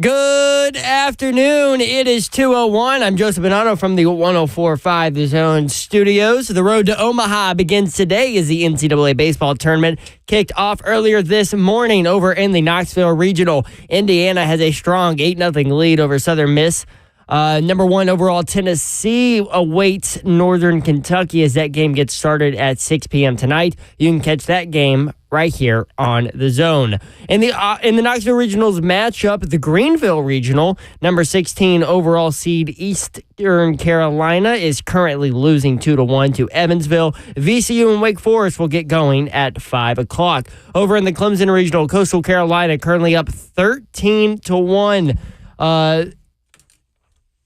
Good afternoon. It is 2:01. I'm Joseph Bonanno from the 104.5 The Zone studios. The road to Omaha begins today as the NCAA baseball tournament kicked off earlier this morning over in the Knoxville Regional. Indiana has a strong 8-0 lead over Southern Miss. Number 1 overall Tennessee awaits Northern Kentucky as that game gets started at 6 p.m. tonight. You can catch that game right here on The Zone. In the Knoxville Regionals matchup, the Greenville Regional, number 16 overall seed Eastern Carolina is currently losing 2-1 to Evansville. VCU and Wake Forest will get going at 5 o'clock. Over in the Clemson Regional, Coastal Carolina currently up 13-1.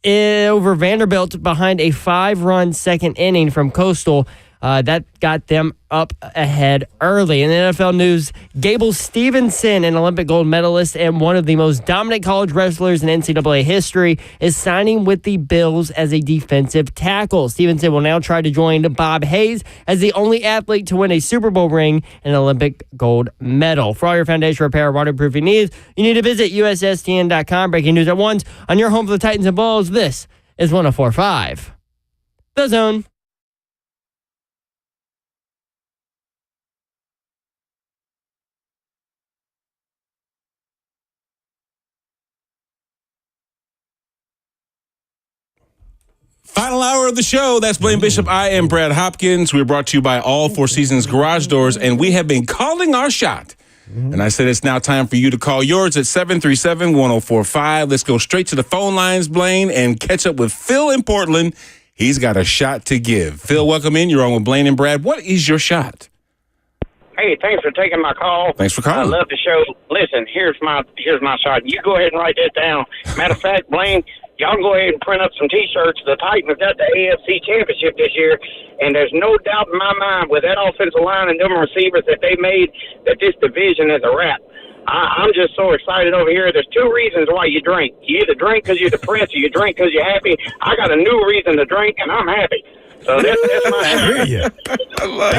Over Vanderbilt behind a 5-run second inning from Coastal. That got them up ahead early. In NFL news, Gable Stevenson, an Olympic gold medalist and one of the most dominant college wrestlers in NCAA history, is signing with the Bills as a defensive tackle. Stevenson will now try to join Bob Hayes as the only athlete to win a Super Bowl ring and an Olympic gold medal. For all your foundation repair or waterproofing needs, you need to visit USSTN.com. Breaking news at once on your home for the Titans and Vols. This is 104.5 The Zone. Final hour of the show. That's Blaine Bishop. I am Brad Hopkins. We're brought to you by all Four Seasons Garage Doors, and we have been calling our shot. And I said it's now time for you to call yours at 737-1045. Let's go straight to the phone lines, Blaine, and catch up with Phil in Portland. He's got a shot to give. Phil, welcome in. You're on with Blaine and Brad. What is your shot? Hey, thanks for taking my call. Thanks for calling. I love the show. Listen, here's my shot. You go ahead and write that down. Matter of fact, Blaine, y'all go ahead and print up some T-shirts. The Titans have got the AFC Championship this year, and there's no doubt in my mind with that offensive line and them receivers that they made that this division is a wrap. I'm just so excited over here. There's 2 reasons why you drink. You either drink because you're depressed or you drink because you're happy. I got a new reason to drink, and I'm happy. So that's my I love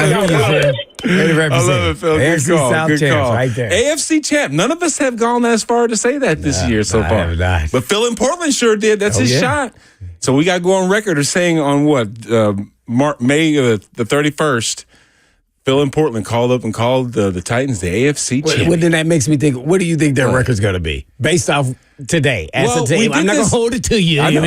it, Phil. Good AFC call. South Good champs call. right there. AFC champ. None of us have gone as far to say that this year so far. Not. But Phil in Portland sure did. That's his shot. So we got to go on record of saying on what? May the 31st, Phil in Portland called up and called the Titans the AFC champ. Well, then that makes me think, what do you think their record's going to be? Based off today, as a team. I'm not going to hold it to you. I know.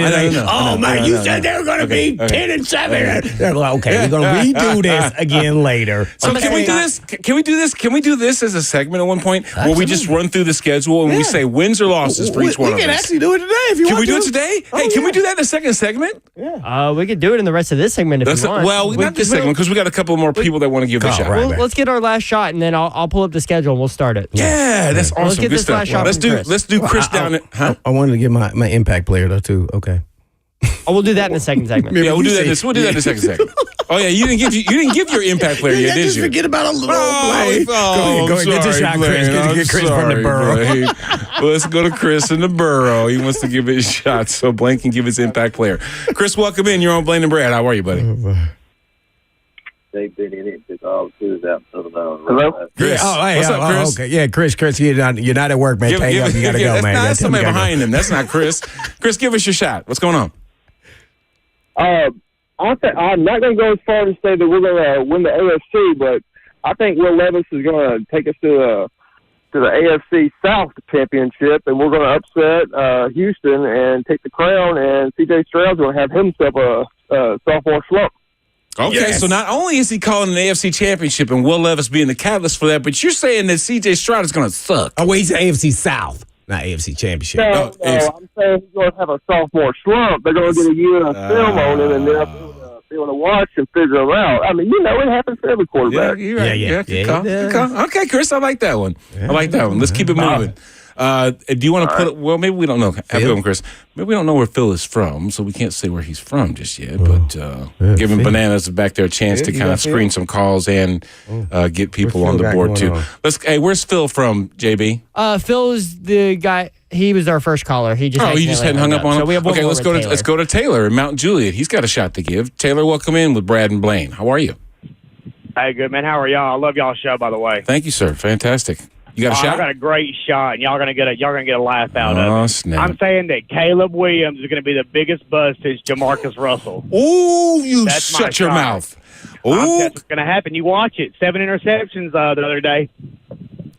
You said they were going to be 10-7. They're like, okay, we're going to redo this again later. So can we do this? Can we do this? Can we do this as a segment at one point where we just run through the schedule and we say wins or losses for each one of us? We can actually do it today if you want to. Can we do it today? Hey, can we do that in the second segment? Yeah. We could do it in the rest of this segment if you want. Well, not this segment because we got a couple more people that want to give the shot. Right. Let's get our last shot, and then I'll pull up the schedule and we'll start it. Yeah, that's awesome. Let's get Good this last shot. Let's do Chris down at. Huh? I wanted to get my impact player though too. Okay. Oh, we'll do that in the second segment. Yeah, we'll do that. We'll do that in the second segment. Oh yeah, you didn't give your impact player yet, did just you? Forget about a little Blaine. Go ahead, get your shot, Chris. Get Chris from the borough. Well, let's go to Chris in the borough. He wants to give it a shot, so Blaine can give his impact player. Chris, welcome in. You're on Blaine and Brad. How are you, buddy? They've been in it since all 2 out of the zone. Hello? Chris. What's up, Chris? Okay. Yeah, Chris, you're not at work, man. You got to go, man. That's somebody behind him. That's not Chris. Chris, give us your shot. What's going on? I'm not going to go as far to say that we're going to win the AFC, but I think Will Levis is going to take us to the AFC South Championship, and we're going to upset Houston and take the crown, and C.J. Stroud's going to have himself a sophomore slump. Okay, so not only is he calling an AFC Championship and Will Levis being the catalyst for that, but you're saying that C.J. Stroud is going to suck. Oh, wait, he's AFC South, not AFC Championship. No, I'm saying he's going to have a sophomore slump. They're going to get a year of film on him, and they'll be able to watch and figure him out. I mean, it happens to every quarterback. Yeah, you're right. Good call. Okay, Chris, I like that one. Let's keep it moving. Do you want to put? Well, maybe we don't know. Have a go, Chris. Maybe we don't know where Phil is from, so we can't say where he's from just yet. But giving Bananas back there a chance to kind of screen some calls and get people on the board too. Hey, where's Phil from, JB? Phil is the guy. He was our first caller. He just hadn't hung up on him. So we have one more let's go to Taylor in Mount Juliet. He's got a shot to give. Taylor, welcome in with Brad and Blaine. How are you? Hey, good, man. How are y'all? I love y'all's show, by the way. Thank you, sir. Fantastic. You got a shot? I got a great shot, and y'all gonna get a laugh out of it. Snap. I'm saying that Caleb Williams is gonna be the biggest bust since Jamarcus Russell. Ooh, you That's my shut your shot. mouth. Ooh. That's what's gonna happen. You watch it. 7 interceptions the other day.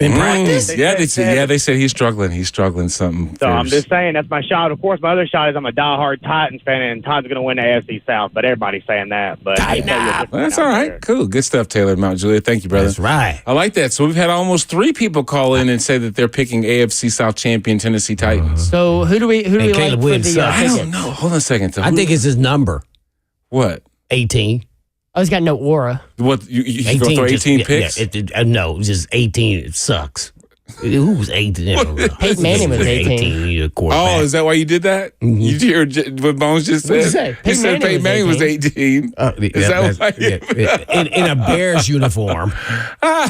In practice? They said he's struggling. He's struggling something. So I'm just saying that's my shot. Of course, my other shot is I'm a diehard Titans fan, and Titans are going to win the AFC South. But everybody's saying that. But that's all right. There. Cool. Good stuff, Taylor and Mount Juliet. Thank you, brother. That's right. I like that. So we've had almost 3 people call in and say that they're picking AFC South champion Tennessee Titans. So who do we like Caleb for Williams the sucks. I tickets? don't know. Hold on a second. I think it's his number, What? 18. Oh, he's got no aura. What? You going to throw 18 picks? No, just 18. It sucks. Who's 18? Peyton Manning was 18. Oh, is that why you did that? Mm-hmm. You hear what Bones just said? What'd you say? He said Peyton Manning was 18. Is that why? In a Bears uniform.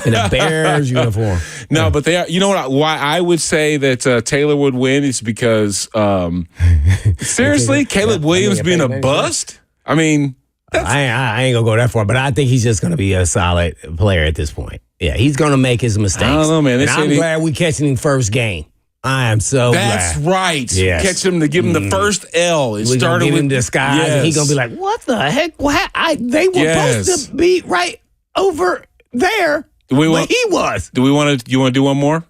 In a Bears uniform. No, but they are. You know what? Why I would say that Taylor would win is because, seriously, Caleb Williams being a bust? I mean, I ain't going to go that far, but I think he's just going to be a solid player at this point. Yeah, he's going to make his mistakes. I don't know, man. And I'm glad we catching him first game. I am so That's glad. right. Yes. Catch him to give him the first L. It We're started give with him disguise, and he's going to be like, what the heck? They were supposed to be right over there, but he was. You want to do one more?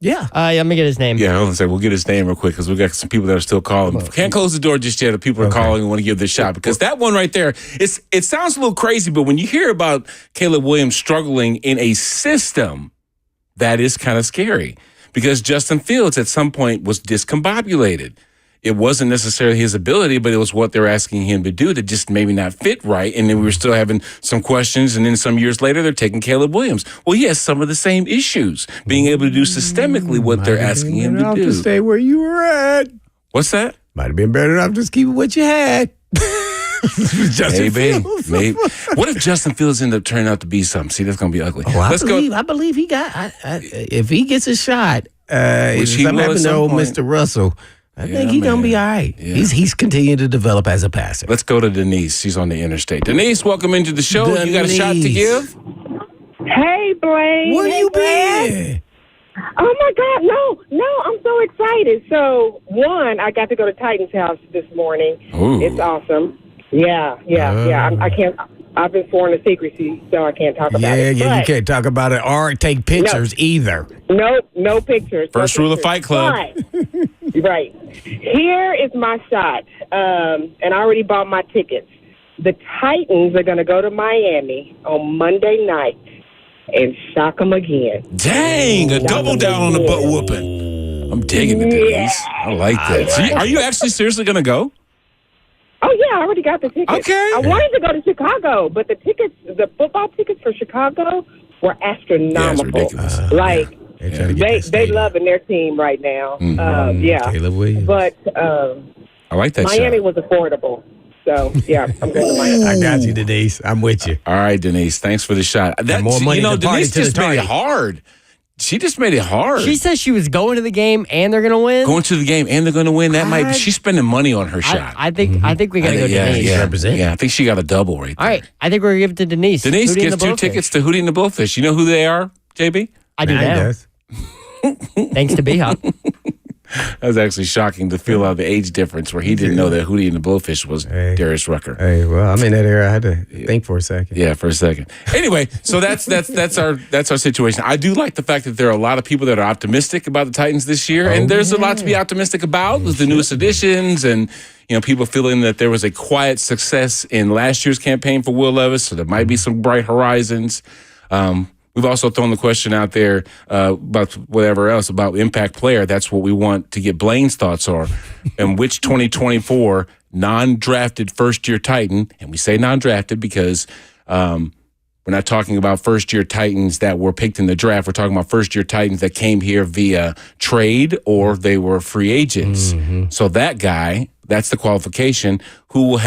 Yeah. Let me get his name. Yeah, hold on a second. We'll get his name real quick because we got some people that are still calling. Can't close the door just yet if people are calling and want to give this shot because that one right there, it sounds a little crazy, but when you hear about Caleb Williams struggling in a system, that is kind of scary because Justin Fields at some point was discombobulated. It wasn't necessarily his ability, but it was what they're asking him to do that just maybe not fit right. And then we were still having some questions. And then some years later, they're taking Caleb Williams. Well, he has some of the same issues, being able to do systemically what they're asking him to do. To stay where you were at. What's that? Might have been better off just keeping what you had. Maybe. What if Justin Fields ended up turning out to be something? See, that's going to be ugly. I believe he got. If he gets a shot, if he something will happens at to old some point. Mr. Russell, I think he's gonna be all right. Yeah. He's continuing to develop as a passer. Let's go to Denise. She's on the interstate. Denise, welcome into the show. You got a shot to give? Hey, Blaine. Where you Brad. been? Oh my God, no, I'm so excited. So, one, I got to go to Titan's house this morning. Ooh. It's awesome. Yeah. I can't. I've been sworn to secrecy, so I can't talk about it. Yeah, you can't talk about it or take pictures either. Nope, no pictures. First rule of Fight Club. But, right. Here is my shot, and I already bought my tickets. The Titans are going to go to Miami on Monday night and shock them again. Dang, a double down on the butt whooping. I'm digging it, Denise. I like that. So are you actually seriously going to go? Oh, yeah, I already got the tickets. Okay. I wanted to go to Chicago, but the football tickets for Chicago were astronomical. Yeah, it's ridiculous. Like, they loving their team right now. Caleb Williams. But I like that Miami shot. was affordable. So, yeah, I'm going to Miami. I got you, Denise. I'm with you. All right, Denise. Thanks for the shot. More money to party Denise to the just made it target. hard. She just made it hard. She says she was going to the game and they're going to win. Going to the game and they're going to win. That might be, she's spending money on her shot. I think we got to go Denise. Yeah, I think she got a double right there. All right, I think we're going to give it to Denise. Denise Hootie and gets the 2 Blowfish. tickets to Hootie and the Blowfish. You know who they are, JB? I do Nah, he now. does. Thanks to BHop. That was actually shocking to feel out the age difference where he didn't know that Hootie and the Blowfish was Darius Rucker. Hey, well, I'm in that era. I had to think for a second. Yeah, for a second. Anyway, so that's our situation. I do like the fact that there are a lot of people that are optimistic about the Titans this year, and there's a lot to be optimistic about with the newest additions and people feeling that there was a quiet success in last year's campaign for Will Levis, so there might be some bright horizons. We've also thrown the question out there about whatever else, about impact player. That's what we want to get Blaine's thoughts on. And which 2024 non-drafted first-year Titan, and we say non-drafted because we're not talking about first-year Titans that were picked in the draft. We're talking about first-year Titans that came here via trade or they were free agents. Mm-hmm. So that guy, that's the qualification, who will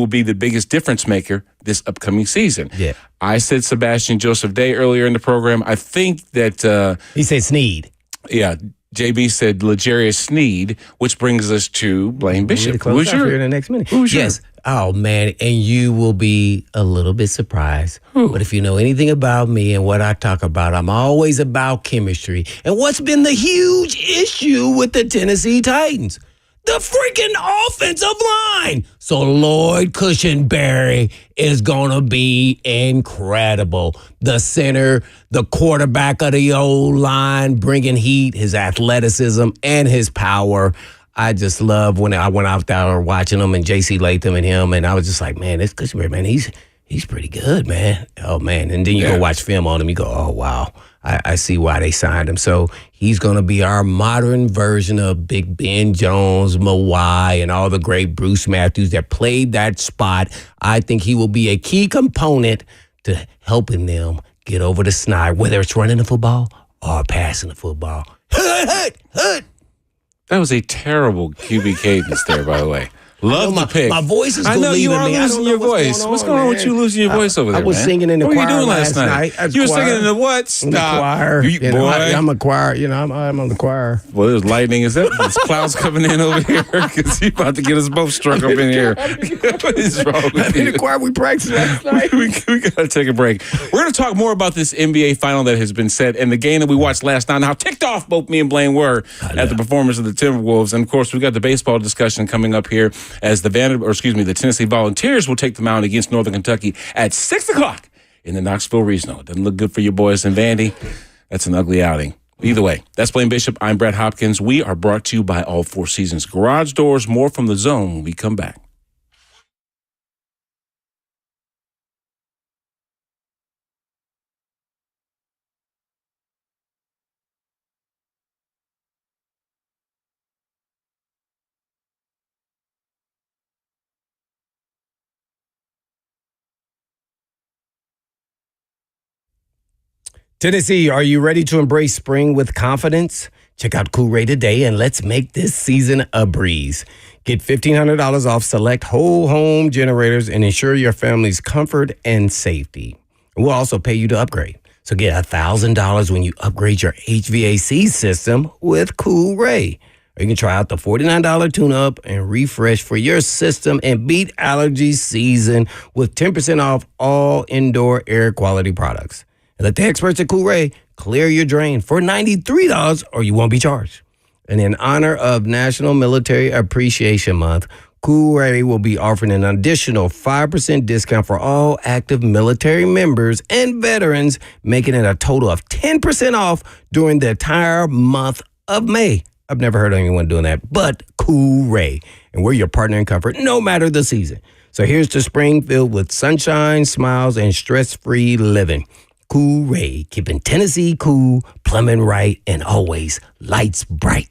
be the biggest difference maker this upcoming season. Yeah. I said Sebastian Joseph Day earlier in the program. I think that he said Sneed. Yeah, JB said L'Jarius Sneed, which brings us to Blaine Bishop. Who's your in the next minute? Who's yes. Oh, man, and you will be a little bit surprised. But if you know anything about me and what I talk about, I'm always about chemistry. And what's been the huge issue with the Tennessee Titans? The freaking offensive line. So Lloyd Cushenberry is going to be incredible. The center, the quarterback of the old line, bringing heat, his athleticism, and his power. I just love when I went out there watching him and J.C. Latham and him, and I was just like, man, this Cushenberry, man, he's pretty good, man. Oh, man. And then you go watch film on him, you go, oh, wow. I see why they signed him. So he's going to be our modern version of Big Ben Jones, Mawai, and all the great Bruce Matthews that played that spot. I think he will be a key component to helping them get over the snide, whether it's running the football or passing the football. That was a terrible QB cadence there, by the way. Love the pick. My voice is I know you are me. losing your voice. What's going on with you losing your voice over there, I was man? singing in the choir. choir What were you doing last night? You were singing in the what? Stop. In the choir. Boy. I'm a choir. I'm on the choir. Well, there's lightning. Is that there's clouds coming in over here? Because he's about to get us both struck up in here. What is wrong with you? In the choir we practiced last night. we got to take a break. We're going to talk more about this NBA final that has been set and the game that we watched last night and how ticked off both me and Blaine were at the performance of the Timberwolves. And, of course, we got the baseball discussion coming up here as the Tennessee Volunteers will take the mound against Northern Kentucky at 6 o'clock in the Knoxville Regional. It doesn't look good for your boys in Vandy. That's an ugly outing. Either way, that's Blaine Bishop. I'm Brett Hopkins. We are brought to you by All Four Seasons Garage Doors. More from the Zone when we come back. Tennessee, are you ready to embrace spring with confidence? Check out Coolray today and let's make this season a breeze. Get $1,500 off select whole home generators and ensure your family's comfort and safety. We'll also pay you to upgrade. So get $1,000 when you upgrade your HVAC system with Coolray. Or you can try out the $49 tune-up and refresh for your system and beat allergy season with 10% off all indoor air quality products. And let the experts at Coolray clear your drain for $93 or you won't be charged. And in honor of National Military Appreciation Month, Coolray will be offering an additional 5% discount for all active military members and veterans, making it a total of 10% off during the entire month of May. I've never heard of anyone doing that, but Coolray. And we're your partner in comfort, no matter the season. So here's to spring filled with sunshine, smiles, and stress-free living. Coolray, keeping Tennessee cool, plumbing right, and always lights bright.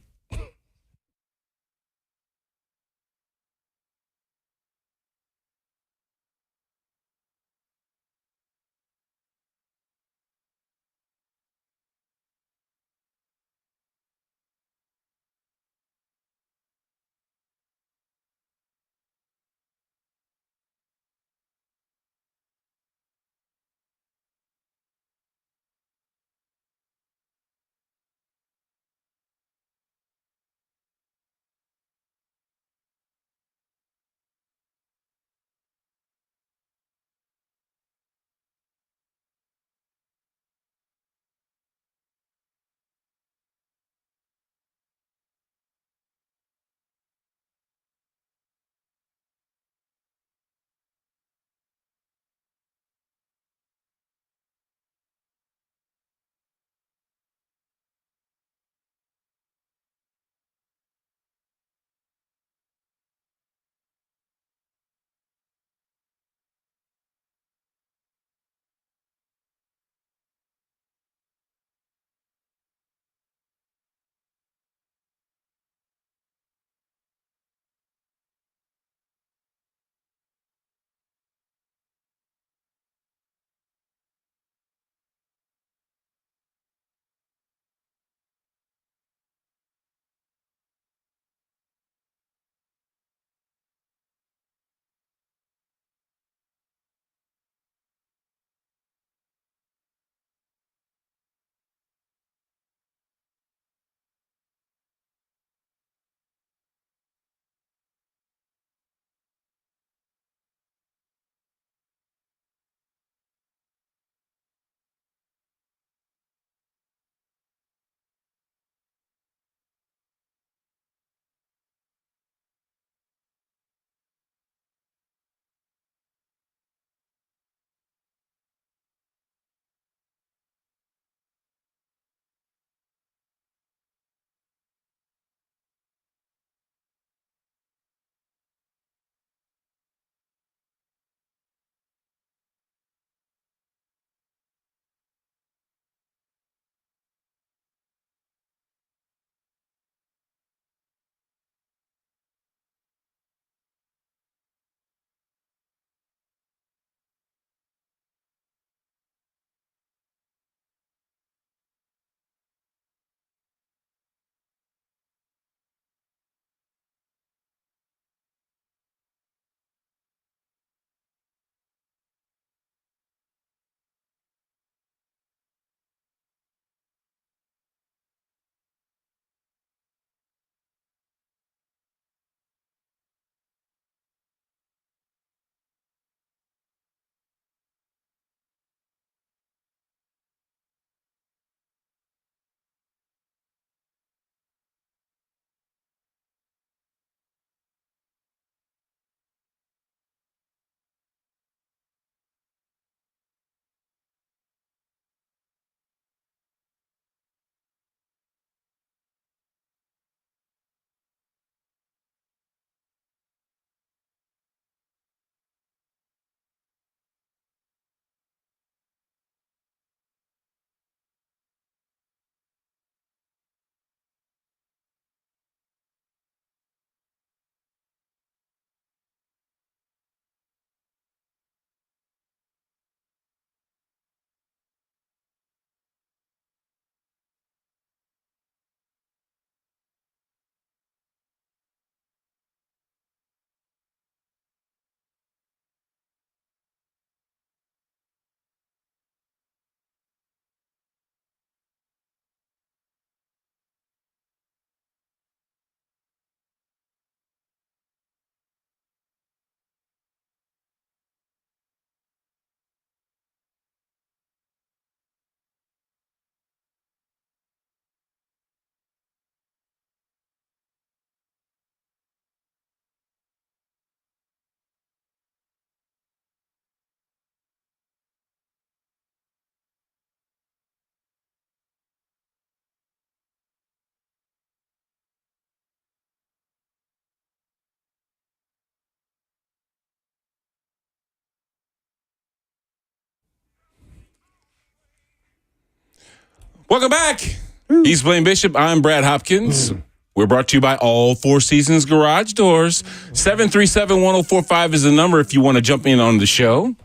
Welcome back. He's Blaine Bishop. I'm Brad Hopkins. We're brought to you by All Four Seasons Garage Doors. 737-1045 is the number if you want to jump in on the show.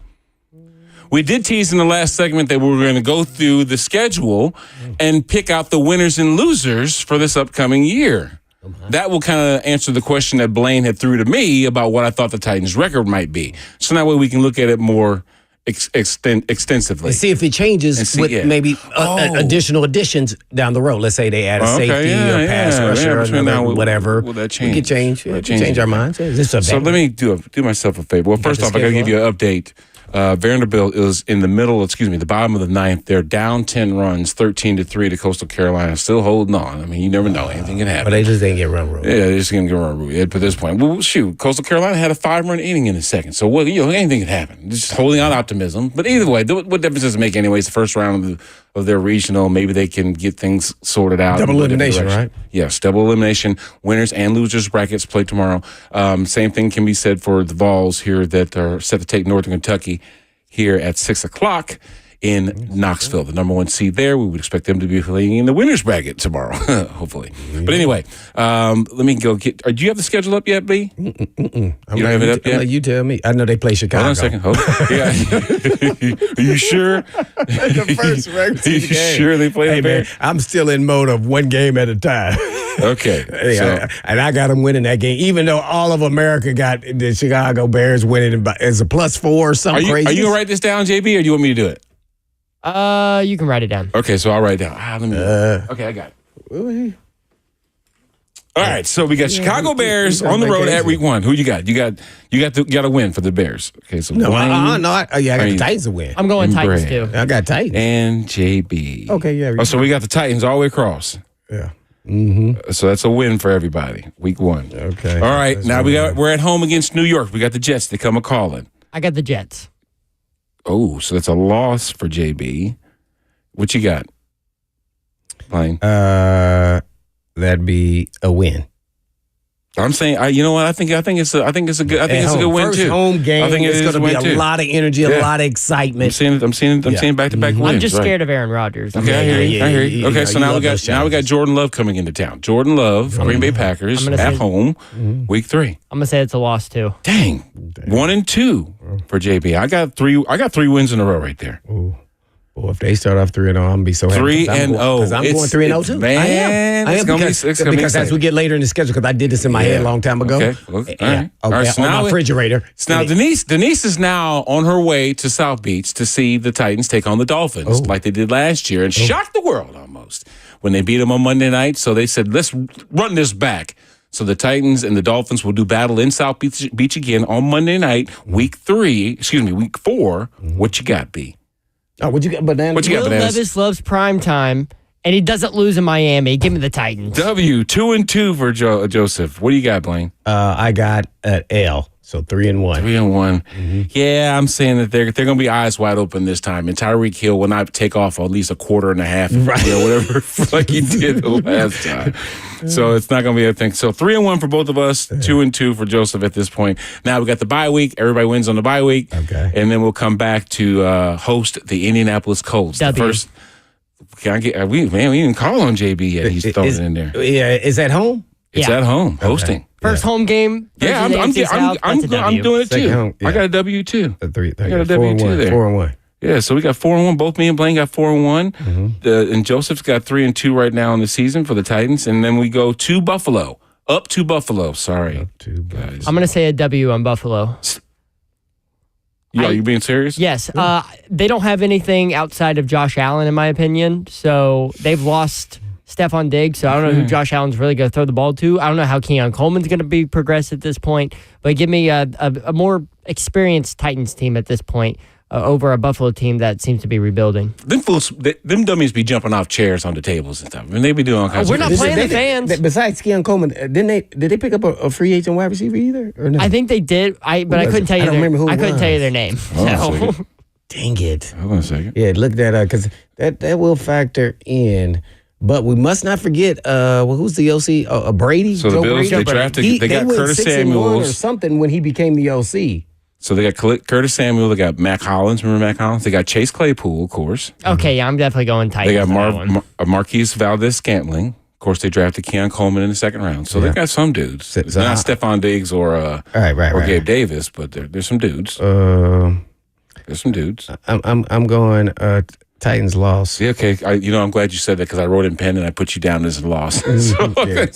We did tease in the last segment that we were going to go through the schedule and pick out the winners and losers for this upcoming year. That will kind of answer the question that Blaine had threw to me about what I thought the Titans' record might be. So that way we can look at it more extensively. And see if it changes with maybe additional additions down the road. Let's say they add a safety or pass rusher or whatever. Will that change? We could change our minds. So let me do myself a favor. Well, first off, I got to give you an update. Vanderbilt is in the the bottom of the ninth. They're down 10 runs, 13-3 to Coastal Carolina. Still holding on. I mean, you never know. Anything can happen. But they just didn't get run rule. Yeah, they just didn't get run rule at this point. Well, shoot, Coastal Carolina had a 5-run inning in the second. So, anything can happen. Just holding out optimism. But either way, what difference does it make anyways? The first round of their regional, maybe they can get things sorted out. Double elimination, right? Yes, double elimination. Winners and losers brackets play tomorrow. Same thing can be said for the Vols here that are set to take Northern Kentucky here at 6 o'clock in Knoxville, the number 1 seed there. We would expect them to be playing in the winners bracket tomorrow, hopefully. But anyway, let me go get. Do you have the schedule up yet, B? You don't have it up yet? You tell me. I know they play Chicago. Hold on a second. Yeah. Are you sure? The first regular Are you sure they play the Bears? I'm still in mode of one game at a time. Okay. And I got them winning that game, even though all of America got the Chicago Bears winning as a +4 or something crazy. Are you going to write this down, JB, or do you want me to do it? You can write it down. Okay, so I'll write it down. Okay, I got it. All right, so we got Chicago Bears on the road at week 1. Who you got? You got a win for the Bears. Okay, so I got the Titans to win. I'm going Titans too. I got Titans and JB. Okay, yeah. So we got the Titans all the way across. Yeah. So that's a win for everybody. Week 1. Okay. All right, now we're at home against New York. We got the Jets. They come a calling. I got the Jets. Oh, so that's a loss for JB. What you got, Blaine? That'd be a win. I'm saying, you know what? I think it's a good win First too. Home game. I think it's going to be a lot of energy, a lot of excitement. I'm seeing back-to-back wins. I'm just scared of Aaron Rodgers. Okay, I hear you. Okay, so now we got Jordan Love coming into town. Jordan Love, Green Bay Packers at home, week 3. I'm gonna say it's a loss too. Dang. 1-2 for JB. I got three wins in a row right there. Ooh. Well, if they start off 3-0, I'm gonna be so happy. 3-0. Because I'm going 3-0 too. Man, I am because as we get later in the schedule, because I did this in my head a long time ago. Okay. All right. So on my refrigerator. So now Denise is now on her way to South Beach to see the Titans take on the Dolphins like they did last year and shocked the world almost when they beat them on Monday night. So they said, let's run this back. So the Titans and the Dolphins will do battle in South Beach again on Monday night, week 4. What you got, B? Oh, what you got, Bananas? What you got, Will Bananas? Levis loves prime time, and he doesn't lose in Miami. Give me the Titans. 2-2 for Joseph. What do you got, Blaine? I got an L, so 3-1. 3-1. Yeah, I'm saying that they're going to be eyes wide open this time, and Tyreek Hill will not take off at least a quarter and a half, whatever, like he did the last time. So it's not going to be a thing. So 3-1 for both of us, 2-2 for Joseph at this point. Now we got the bye week. Everybody wins on the bye week. Okay. And then we'll come back to host the Indianapolis Colts. W. The first. We didn't call on JB yet. He's throwing it in there. Yeah, is that home? It's at home, hosting. First home game. Yeah, I'm doing it too. I got a W too. I got a W too there. 4-1. Yeah, so we got 4-1. Both me and Blaine got 4-1. And Joseph's got 3-2 right now in the season for the Titans. And then we go to Buffalo. Up to Buffalo. Sorry, guys. I'm going to say a W on Buffalo. Are you being serious? Yes. They don't have anything outside of Josh Allen, in my opinion. So they've lost Stephon Diggs. So I don't know who Josh Allen's really going to throw the ball to. I don't know how Keon Coleman's going to be progressed at this point. But give me a more experienced Titans team at this point. Over a Buffalo team that seems to be rebuilding. Them dummies be jumping off chairs on the tables and stuff. I mean, they be doing all kinds of We're not playing the fans. Besides Keon Coleman, did they pick up a free agent wide receiver either? Or no? I think they did. I couldn't tell you. I couldn't tell you their name. So. Dang it! Hold on a second. Yeah, look that up because that will factor in. But we must not forget, who's the OC? Brady. So the Bills, they drafted. They got Curtis Samuels or something when he became the OC. So they got Curtis Samuel. They got Mac Hollins. Remember Mac Hollins? They got Chase Claypool, of course. Okay, yeah, I'm definitely going Titans. They got on that one. Marquise Valdez-Scantling. Of course, they drafted Keon Coleman in the second round. So they got some dudes. It's not Stephon Diggs or Gabe Davis, but there's some dudes. There's some dudes. I'm going Titans loss. Yeah, okay. I'm glad you said that because I wrote in pen and I put you down as a loss.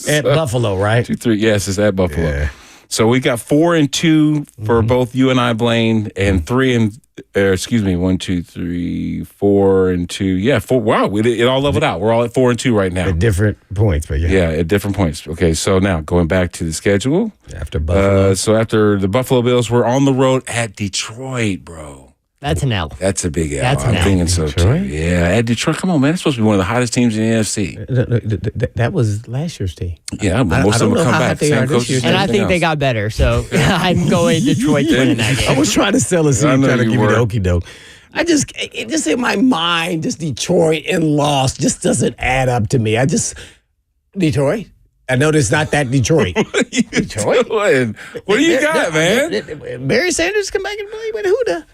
At Buffalo, right? 2-3. Yes, it's at Buffalo. Yeah. So we got 4-2 for both you and I, Blaine, and 1, 2, 3, 4 and 2. Yeah, 4. Wow, it all leveled out. We're all at 4-2 right now. At different points, but yeah, at different points. Okay, so now going back to the schedule. After Buffalo. So after the Buffalo Bills, we're on the road at Detroit, bro. That's an L. That's a big L. That's an I'm L. thinking so Detroit? too. Yeah, at Detroit. Come on, man. It's supposed to be one of the hottest teams in the NFC. That was last year's team. Yeah, but most of them will come back. Same coaches And I think they got better, so I'm going Detroit to win that game. I was trying to sell a seat, I know trying to you give you the were. okey doke. It just in my mind, just Detroit and loss just doesn't add up to me. Detroit? I know it's not that Detroit. Detroit? What do you got, man? Barry Sanders come back and play with who the?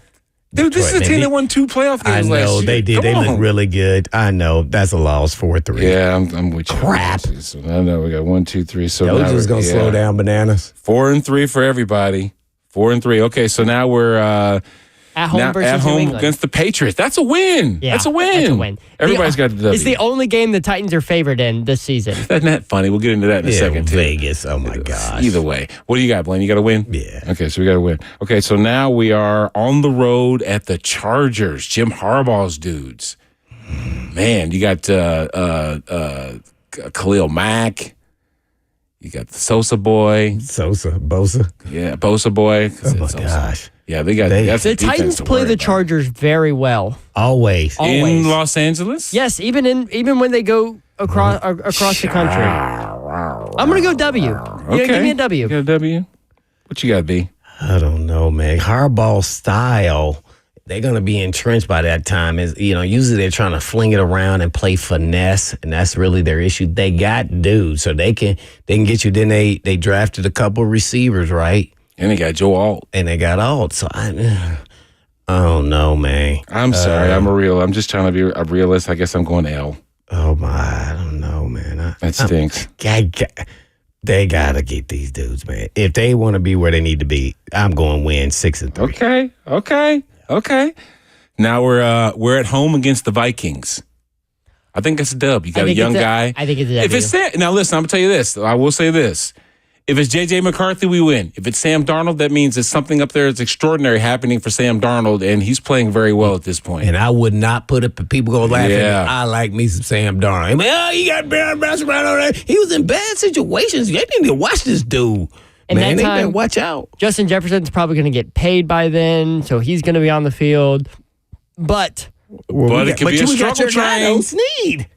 Dude, this is a team that won 2 playoff games last year. I know, they did. They look really good. I know. That's a loss, 4-3. Yeah, I'm with you. Crap. So I know we got 1, 2, 3. So Those now just going to slow down bananas. 4-3 for everybody. 4-3. Okay, so now we're at home versus New England. Against the Patriots. That's a win. Yeah, that's a win. That's a win. Everybody's got the W. It's the only game the Titans are favored in this season. Isn't that funny? We'll get into that in a second, too. Vegas. Oh, my gosh. Either way. What do you got, Blaine? You got to win? Yeah. Okay, so we got to win. Okay, so now we are on the road at the Chargers, Jim Harbaugh's dudes. Man, you got Khalil Mack. You got the Bosa. Yeah, Bosa boy. Oh, my gosh. Yeah, they got the Titans play the Chargers very well. Always. In Los Angeles? Yes, even when they go across the country. I'm gonna go W. Okay. Give me a W. You got a W? What you got, B? I don't know, man. Harbaugh style, they're going to be entrenched by that time. Usually they're trying to fling it around and play finesse, and that's really their issue. They got dudes, so they can get you. Then they drafted a couple receivers, right? And they got Joe Alt. And they got Alt. So I don't know, man. I'm sorry. I'm just trying to be a realist. I guess I'm going L. Oh, my. I don't know, man. That stinks. They got to get these dudes, man. If they want to be where they need to be, I'm going win 6-3. Okay. Now we're at home against the Vikings. I think that's a dub. You got a young guy. I think it's a W. If it's Sam, now listen, I'm gonna tell you this. I will say this. If it's J.J. McCarthy, we win. If it's Sam Darnold, that means there's something up there that's extraordinary happening for Sam Darnold, and he's playing very well at this point. And I would not put it, people go laughing. Yeah. I like me some Sam Darnold. I mean, he got bounced around on that. He was in bad situations. They need to watch this dude. And man, that they time, better watch out. Justin Jefferson's probably going to get paid by then, so he's going to be on the field. But it could be a struggle train. Sneed.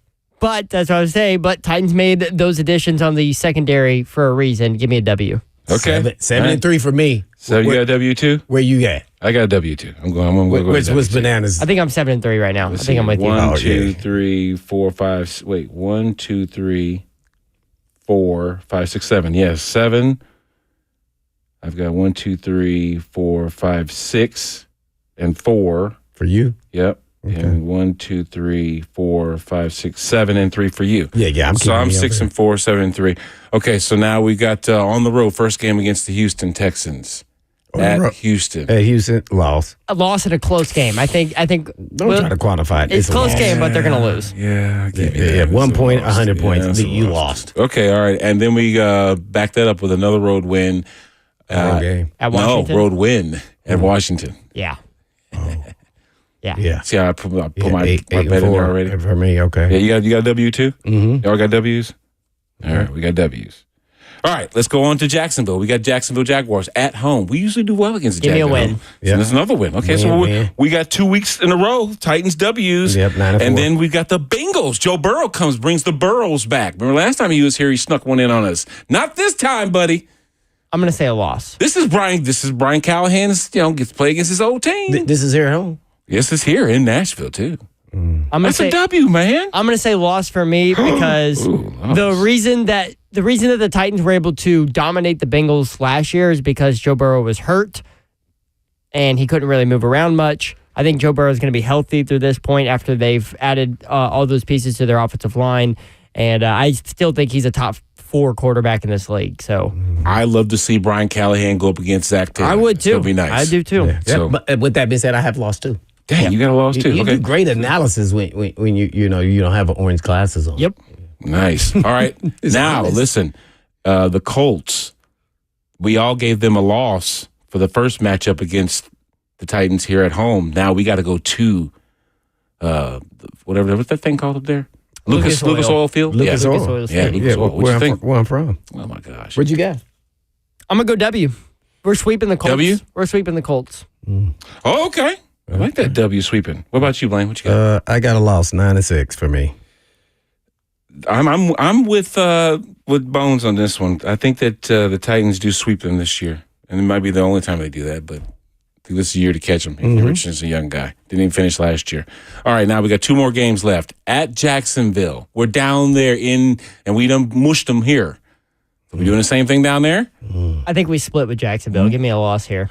But that's what I was saying. But Titans made those additions on the secondary for a reason. Give me a W. Okay. 7-3 for me. So you got a W2? Where you at? I got a W2. I'm going to go What's bananas? I think I'm 7-3 right now. I think I'm with you. 1, 2, 3, 4, 5. Wait, 1, 2, 3, 4, 5, 6, 7. Yes, 7. I've got 1, 2, 3, 4, 5, 6, and 4. For you? Yep. Okay. And 1, 2, 3, 4, 5, 6, 7, and 3 for you. Yeah. I'm 6-4, 7-3. Okay, so now we got on the road first game against the Houston Texans at Houston. At Houston, loss. A loss in a close game. I think. Don't try to quantify it. It's a close loss. game, but they're going to lose. Yeah. At 1 point, 100 points. You lost. Okay, all right, and then we back that up with another road win. Game. At Washington? No, road win at Washington. Yeah. Yeah. See how I put my bet in there already? For me, okay. Yeah, you got a W too? Mm-hmm. Y'all got W's? All right, we got W's. All right, let's go on to Jacksonville. We got Jacksonville Jaguars at home. We usually do well against the Give me a Jaguars. win. So there's another win. Okay, we got 2 weeks in a row, Titans W's. Yep, 9-4. And then we got the Bengals. Joe Burrow brings the Burrows back. Remember last time he was here, he snuck one in on us. Not this time, buddy. I'm going to say a loss. This is Brian Callahan's, gets to play against his old team. This is here at home. Yes, it's here in Nashville, too. That's a W, man. I'm going to say loss for me because the reason that the Titans were able to dominate the Bengals last year is because Joe Burrow was hurt. and he couldn't really move around much. I think Joe Burrow is going to be healthy through this point after they've added all those pieces to their offensive line, and I still think he's a top 4 quarterback in this league. So I love to see Brian Callahan go up against Zach Taylor. I would too. It'll be nice. I do too. Yeah. So, but with that being said, I have lost too. Dang, you got a loss too. You Okay. do great analysis when you don't have orange glasses on. Yep. Nice. All right. Now, honest. listen, the Colts, we all gave them a loss for the first matchup against the Titans here at home. Now we got to go to what's that thing called up there? Lucas Oil Field? Lucas Oil. Oil. Yeah, Lucas Oil. What you think? Where I'm from. Oh, my gosh. Where'd you go? I'm going to go W. We're sweeping the Colts. W? We're sweeping the Colts. Oh, okay. I like that W sweeping. What about you, Blaine? What you got? I got a loss, 9-6 for me. I'm with Bones on this one. I think that the Titans do sweep them this year, and it might be the only time they do that. But I think this is the year to catch him. Richardson's a young guy. Didn't even finish last year. All right, now we got 2 more games left at Jacksonville. We're down there and we done mushed them here. Are we doing the same thing down there? I think we split with Jacksonville. Give me a loss here.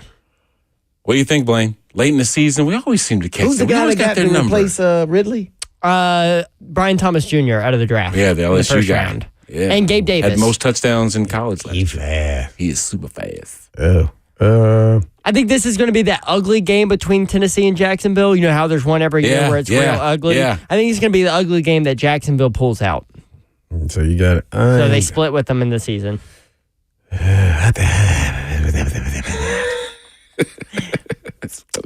What do you think, Blaine? Late in the season, we always seem to catch Who's the them. We guy always that got their to number. replace Ridley? Brian Thomas Jr. out of the draft. Yeah, the in LSU first guy. round. Yeah. And Gabe Davis. Had most touchdowns in college last year. Fast. He is super fast. I think this is going to be that ugly game between Tennessee and Jacksonville. You know how there's one every year where it's real ugly? Yeah. I think it's going to be the ugly game that Jacksonville pulls out. So you got it. So they split with them in the season.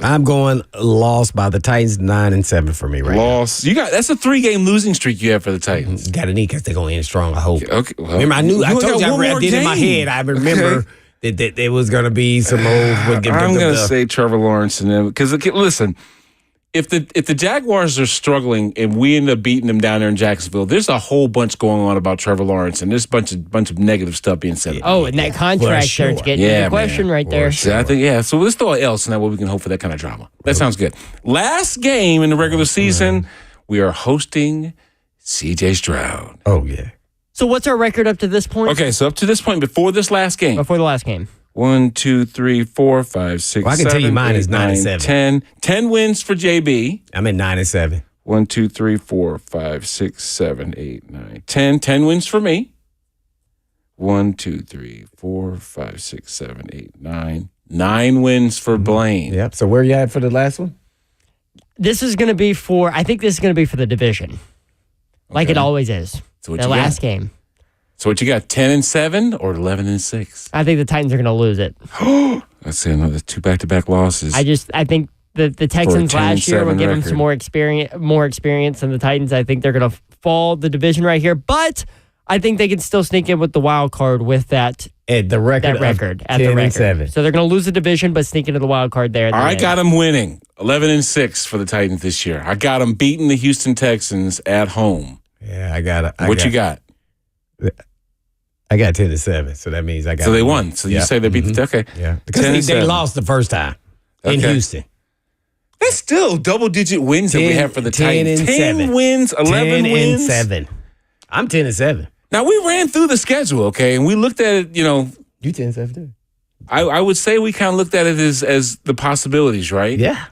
I'm going lost by the Titans, 9-7 for me right Loss. You got that's a 3-game losing streak you have for the Titans. now. Got to need because they're going to end strong, I hope. Okay. Well, Remember, I got told you one I more did in my game. head. I remember that there was going to be some moves. I'm going to say Trevor Lawrence and them because listen, if the Jaguars are struggling and we end up beating them down there in Jacksonville, there's a whole bunch going on about Trevor Lawrence and there's a bunch of negative stuff being said. Oh, and that contract starts getting into question right there. So I think so let's throw an else and that way we can hope for that kind of drama. That sounds good. Last game in the regular season, we are hosting CJ Stroud. Oh, yeah. So what's our record up to this point? Okay, so up to this point before this last game. Before the last game. 1, 2, 3, 4, 5, 6, Well, I can 7, tell you mine 8, is 9, 9-7. 10. 10 wins for JB. I'm at 9-7. 1, 2, 3, 4, 5, 6, 7, 8, 9, 10. 10 wins for me. 1, 2, 3, 4, 5, 6, 7, 8, 9. 9 wins for Blaine. Yep. So where you at for the last one? This is going to be I think this is going to be for the division. Like it always is. So what the you last got? game. So what you got, 10-7 or 11-6? I think the Titans are going to lose it. Let's say another 2 back-to-back losses. I think the Texans last year will 10-7 give them some record. more experience than the Titans. I think they're going to fall the division right here, but I think they can still sneak in with the wild card with that At the record. at the record. 10-7. So they're going to lose the division, but sneak into the wild card there. At the I end. got them winning 11-6 for the Titans this year. I got them beating the Houston Texans at home. Yeah, I got it. What you got? I got 10-7, so that means I got. So they won. So you say they beat the okay. Yeah, because they 10-7. lost the first time in Okay. Houston. That's still double-digit wins that we have for the 10 Titans. and 10 7. wins, 11 wins. 10-7. I'm 10-7. Now, we ran through the schedule, okay, and we looked at it, You 10-7 too. I would say we kind of looked at it as the possibilities, right? Yeah.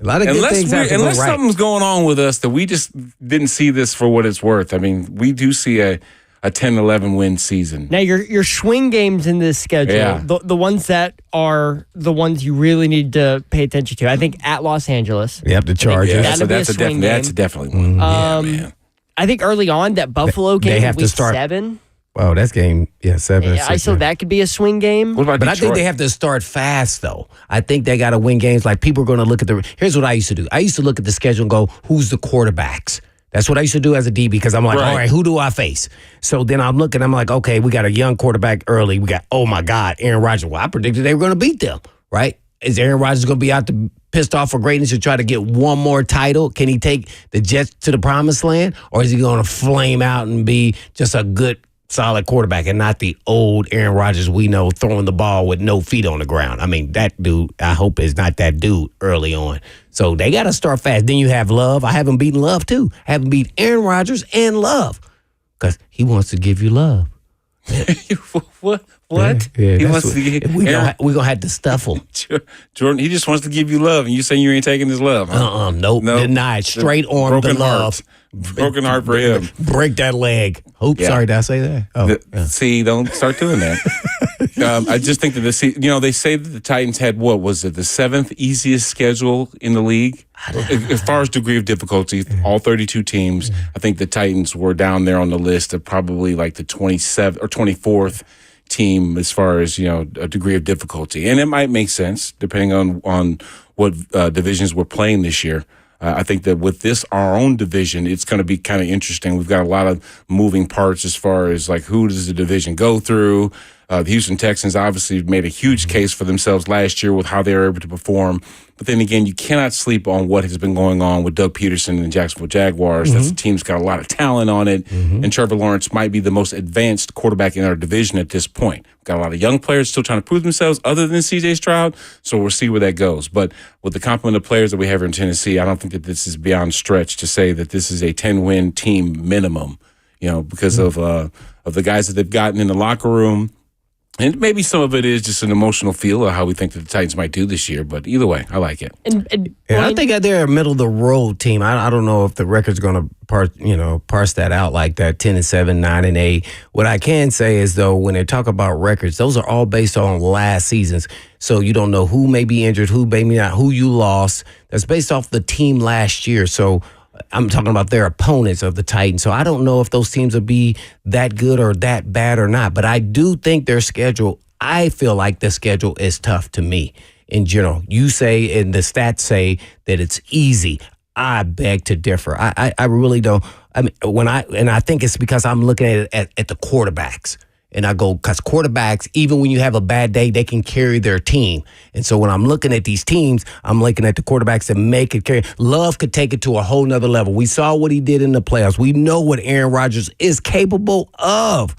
A lot of good things have to go right. Something's going on with us that we just didn't see this for what it's worth. I mean, we do see a 10-11 win season. Now, your swing games in this schedule, Yeah. the ones that are the ones you really need to pay attention to. I think at Los Angeles. Yep, the Chargers. Yeah, That'd so be a that's swing game. definitely one. Yeah, man. I think early on that Buffalo They game have week to start- 7. Oh, that's game. Yeah, 7. I saw that could be a swing game. What about But I Detroit? think they have to start fast, though. I think they got to win games. Like, people are going to look at here's what I used to do. I used to look at the schedule and go, who's the quarterbacks? That's what I used to do as a DB because I'm like, Right. all right, who do I face? So then I'm looking, I'm like, okay, we got a young quarterback early. We got, oh my God, Aaron Rodgers. Well, I predicted they were going to beat them, right? Is Aaron Rodgers going to be out to pissed off for greatness to try to get one more title? Can he take the Jets to the promised land? Or is he going to flame out and be just a good, solid quarterback and not the old Aaron Rodgers we know throwing the ball with no feet on the ground? I mean, that dude, I hope is not that dude early on. So they got to start fast. Then you have Love. I haven't beaten Love, too. I haven't beat Aaron Rodgers and Love because he wants to give you love. What? Yeah, He that's wants what- to get, we gonna have to stuffle. Jordan, he just wants to give you love, and you saying you ain't taking his love. Huh? Nope, denied. Straight on the Broken love. heart. Broken heart for him. Break that leg. Oops, Yeah. sorry, did I say that? Oh, yeah. See, don't start doing that. I just think that they say that the Titans had what was it, the 7th easiest schedule in the league as far as degree of difficulty. All 32 teams. I think the Titans were down there on the list of probably like the 27th or 24th team as far as a degree of difficulty, and it might make sense depending on what divisions we're playing this year. I think that with our own division, it's going to be kind of interesting. We've got a lot of moving parts as far as like who does the division go through. The Houston Texans obviously made a huge case for themselves last year with how they were able to perform. But then again, you cannot sleep on what has been going on with Doug Peterson and the Jacksonville Jaguars. That's a team that's got a lot of talent on it. And Trevor Lawrence might be the most advanced quarterback in our division at this point. We've got a lot of young players still trying to prove themselves other than C.J. Stroud. So we'll see where that goes. But with the complement of players that we have here in Tennessee, I don't think that this is beyond stretch to say that this is a 10-win team minimum, because of the guys that they've gotten in the locker room. And maybe some of it is just an emotional feel of how we think that the Titans might do this year. But either way, I like it. And I think they're a middle of the road team. I don't know if the record's going to parse that out like that. 10-7, 9-8. What I can say is though, when they talk about records, those are all based on last seasons. So you don't know who may be injured, who may be not, who you lost. That's based off the team last year. So I'm talking about their opponents of the Titans. So I don't know if those teams will be that good or that bad or not. But I do think their schedule, I feel like the schedule is tough to me in general. You say, and the stats say that it's easy. I beg to differ. I really don't. I mean, I think it's because I'm looking at the quarterbacks. And I go, because quarterbacks, even when you have a bad day, they can carry their team. And so when I'm looking at these teams, I'm looking at the quarterbacks that make it carry. Love could take it to a whole nother level. We saw what he did in the playoffs. We know what Aaron Rodgers is capable of.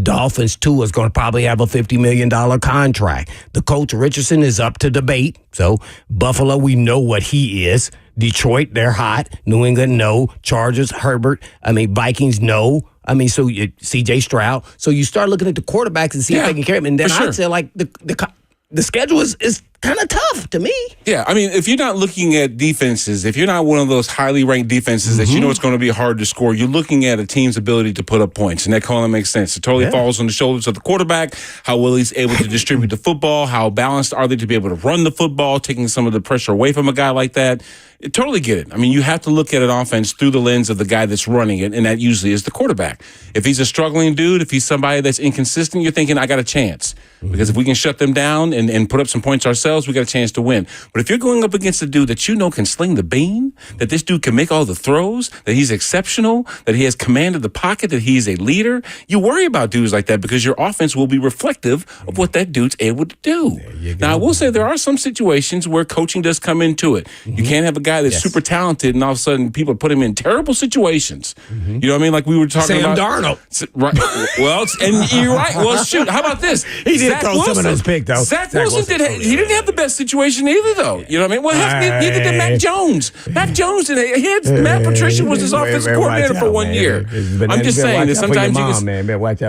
Dolphins, too, is going to probably have a $50 million contract. The coach, Richardson, is up to debate. So Buffalo, we know what he is. Detroit, they're hot. New England, no. Chargers, Herbert. Vikings, no. So C.J. Stroud. So you start looking at the quarterbacks and see if they can carry them. And then I'd say, like, the schedule is kind of tough to me. Yeah, if you're not looking at defenses, if you're not one of those highly ranked defenses that you know it's going to be hard to score, you're looking at a team's ability to put up points, and that kind of makes sense. It totally falls on the shoulders of the quarterback, how well he's able to distribute the football, how balanced are they to be able to run the football, taking some of the pressure away from a guy like that. I totally get it. You have to look at an offense through the lens of the guy that's running it, and that usually is the quarterback. If he's a struggling dude, if he's somebody that's inconsistent, you're thinking, I got a chance. Because if we can shut them down and put up some points ourselves, we got a chance to win. But if you're going up against a dude that can sling the bean, that this dude can make all the throws, that he's exceptional, that he has command of the pocket, that he's a leader, you worry about dudes like that because your offense will be reflective of what that dude's able to do. Now, I will say there are some situations where coaching does come into it. You can't have a guy that's super talented and all of a sudden people put him in terrible situations. You know what I mean? Like we were talking Sam about. Darnold. Right. Well, and you're right. Well, shoot. How about this? He did throw some of those picks, though. Zach Wilson didn't have the best situation either, though. You know what I mean? Well, neither did Mac Jones. Mac Jones, Matt Patricia was his offensive coordinator for 1 year. I'm just saying that sometimes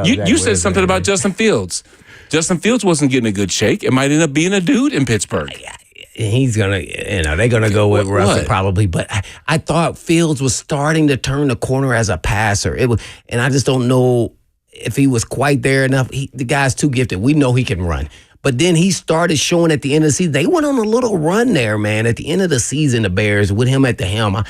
you said something about Justin Fields. Justin Fields wasn't getting a good shake. It might end up being a dude in Pittsburgh. He's going to, they're going to go with Russell probably. But I thought Fields was starting to turn the corner as a passer. And I just don't know if he was quite there enough. The guy's too gifted. We know he can run. But then he started showing at the end of the season. They went on a little run there, man. At the end of the season, the Bears, with him at the helm, I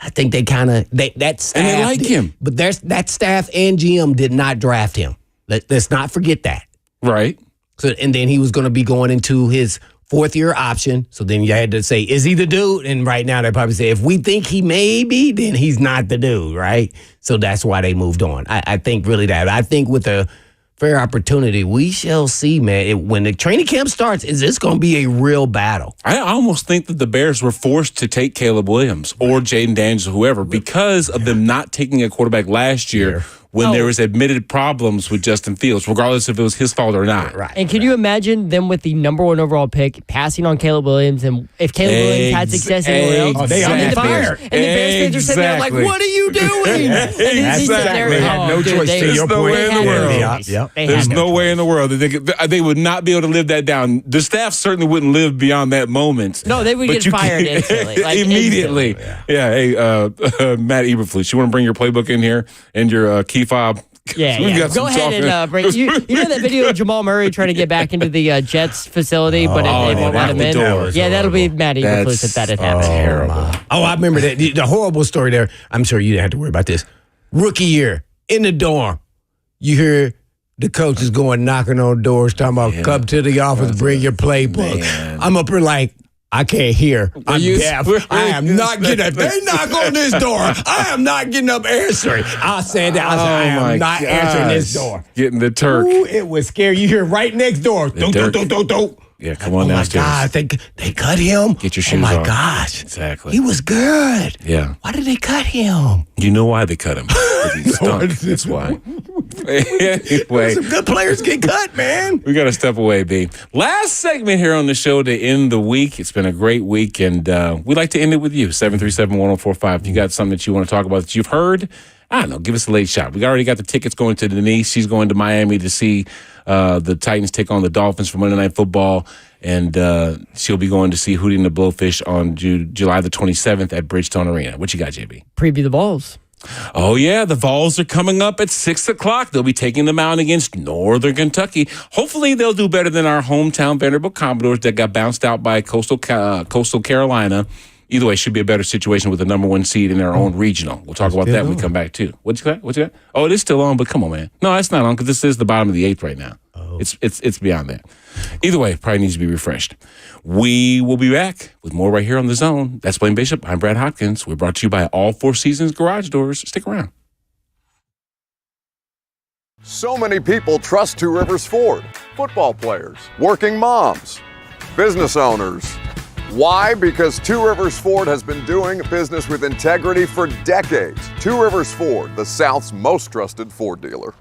think they kind of, that staff. And they like him. But that staff and GM did not draft him. Let's not forget that. Right. So, and then he was going to be going into his fourth-year option. So then you had to say, is he the dude? And right now they probably say, if we think he may be, then he's not the dude, right? So that's why they moved on. I think really that. I think with a fair opportunity, we shall see, man. When the training camp starts, is this going to be a real battle? I almost think that the Bears were forced to take Caleb Williams or Jaden Daniels or whoever because of them not taking a quarterback last year when there was admitted problems with Justin Fields, regardless if it was his fault or not. Right. And can you imagine them with the number 1 overall pick passing on Caleb Williams? And if Caleb Williams had success anywhere else, Oh, they and get the Bears, fired. and the Bears fans are sitting there like, Exactly. what are you doing? And he's sitting there, They had no choice. they, To your no point. way in the world. Yep. There's no way in the world that they would not be able to live that down. The staff certainly wouldn't live beyond that moment. No, they would But get you fired can't- instantly. Like, immediately. instantly. Yeah. Hey, Matt Eberflus, you want to bring your playbook in here and your key fob? Yeah, We've yeah. got Go some ahead talking. and bring. You know that video of Jamal Murray trying to get back into the Jets facility, but they won't let him in. door. That'll be Matt Eberflus if that had happened. Terrible. Oh, I remember that. The horrible story there. I'm sure you didn't have to worry about this. Rookie year, in the dorm, you hear the coaches going knocking on doors, talking about come to the office, bring your playbook. Man. I'm up here like, I can't hear. I'm you- deaf. I am not getting up. They knock on this door. I am not getting up answering. I said that. I said, I am not answering this door. Getting the Turk. Ooh, it was scary. You hear right next door. Do, do, Dirk. do, do, do. Yeah, come on Oh, my downstairs. God. They cut him? Get your Oh, shoes my on. gosh. Exactly. He was good. Yeah. Why did they cut him? You know why they cut him? Because he stunk. That's why. Anyway. Some good players get cut, man. We got to step away, B. Last segment here on the show to end the week. It's been a great week, and we'd like to end it with you. 737-1045. If you got something that you want to talk about that you've heard, I don't know, give us a late shot. We already got the tickets going to Denise. She's going to Miami to see the Titans take on the Dolphins for Monday Night Football, and she'll be going to see Hootie and the Blowfish on July the 27th at Bridgestone Arena. What you got, JB? Preview the Vols. Oh, yeah, the Vols are coming up at 6 o'clock. They'll be taking them out against Northern Kentucky. Hopefully, they'll do better than our hometown Vanderbilt Commodores that got bounced out by Coastal Carolina. Either way, should be a better situation with the number 1 seed in their own regional. We'll talk about that when we come back, too. What you got? Oh, it is still on, but come on, man. No, that's not on because this is the bottom of the 8th right now. Oh. It's beyond that. Either way, probably needs to be refreshed. We will be back with more right here on The Zone. That's Blaine BHop. I'm Brad Hopkins. We're brought to you by All Four Seasons Garage Doors. Stick around. So many people trust Two Rivers Ford. Football players, working moms, business owners. Why? Because Two Rivers Ford has been doing business with integrity for decades. Two Rivers Ford, the South's most trusted Ford dealer.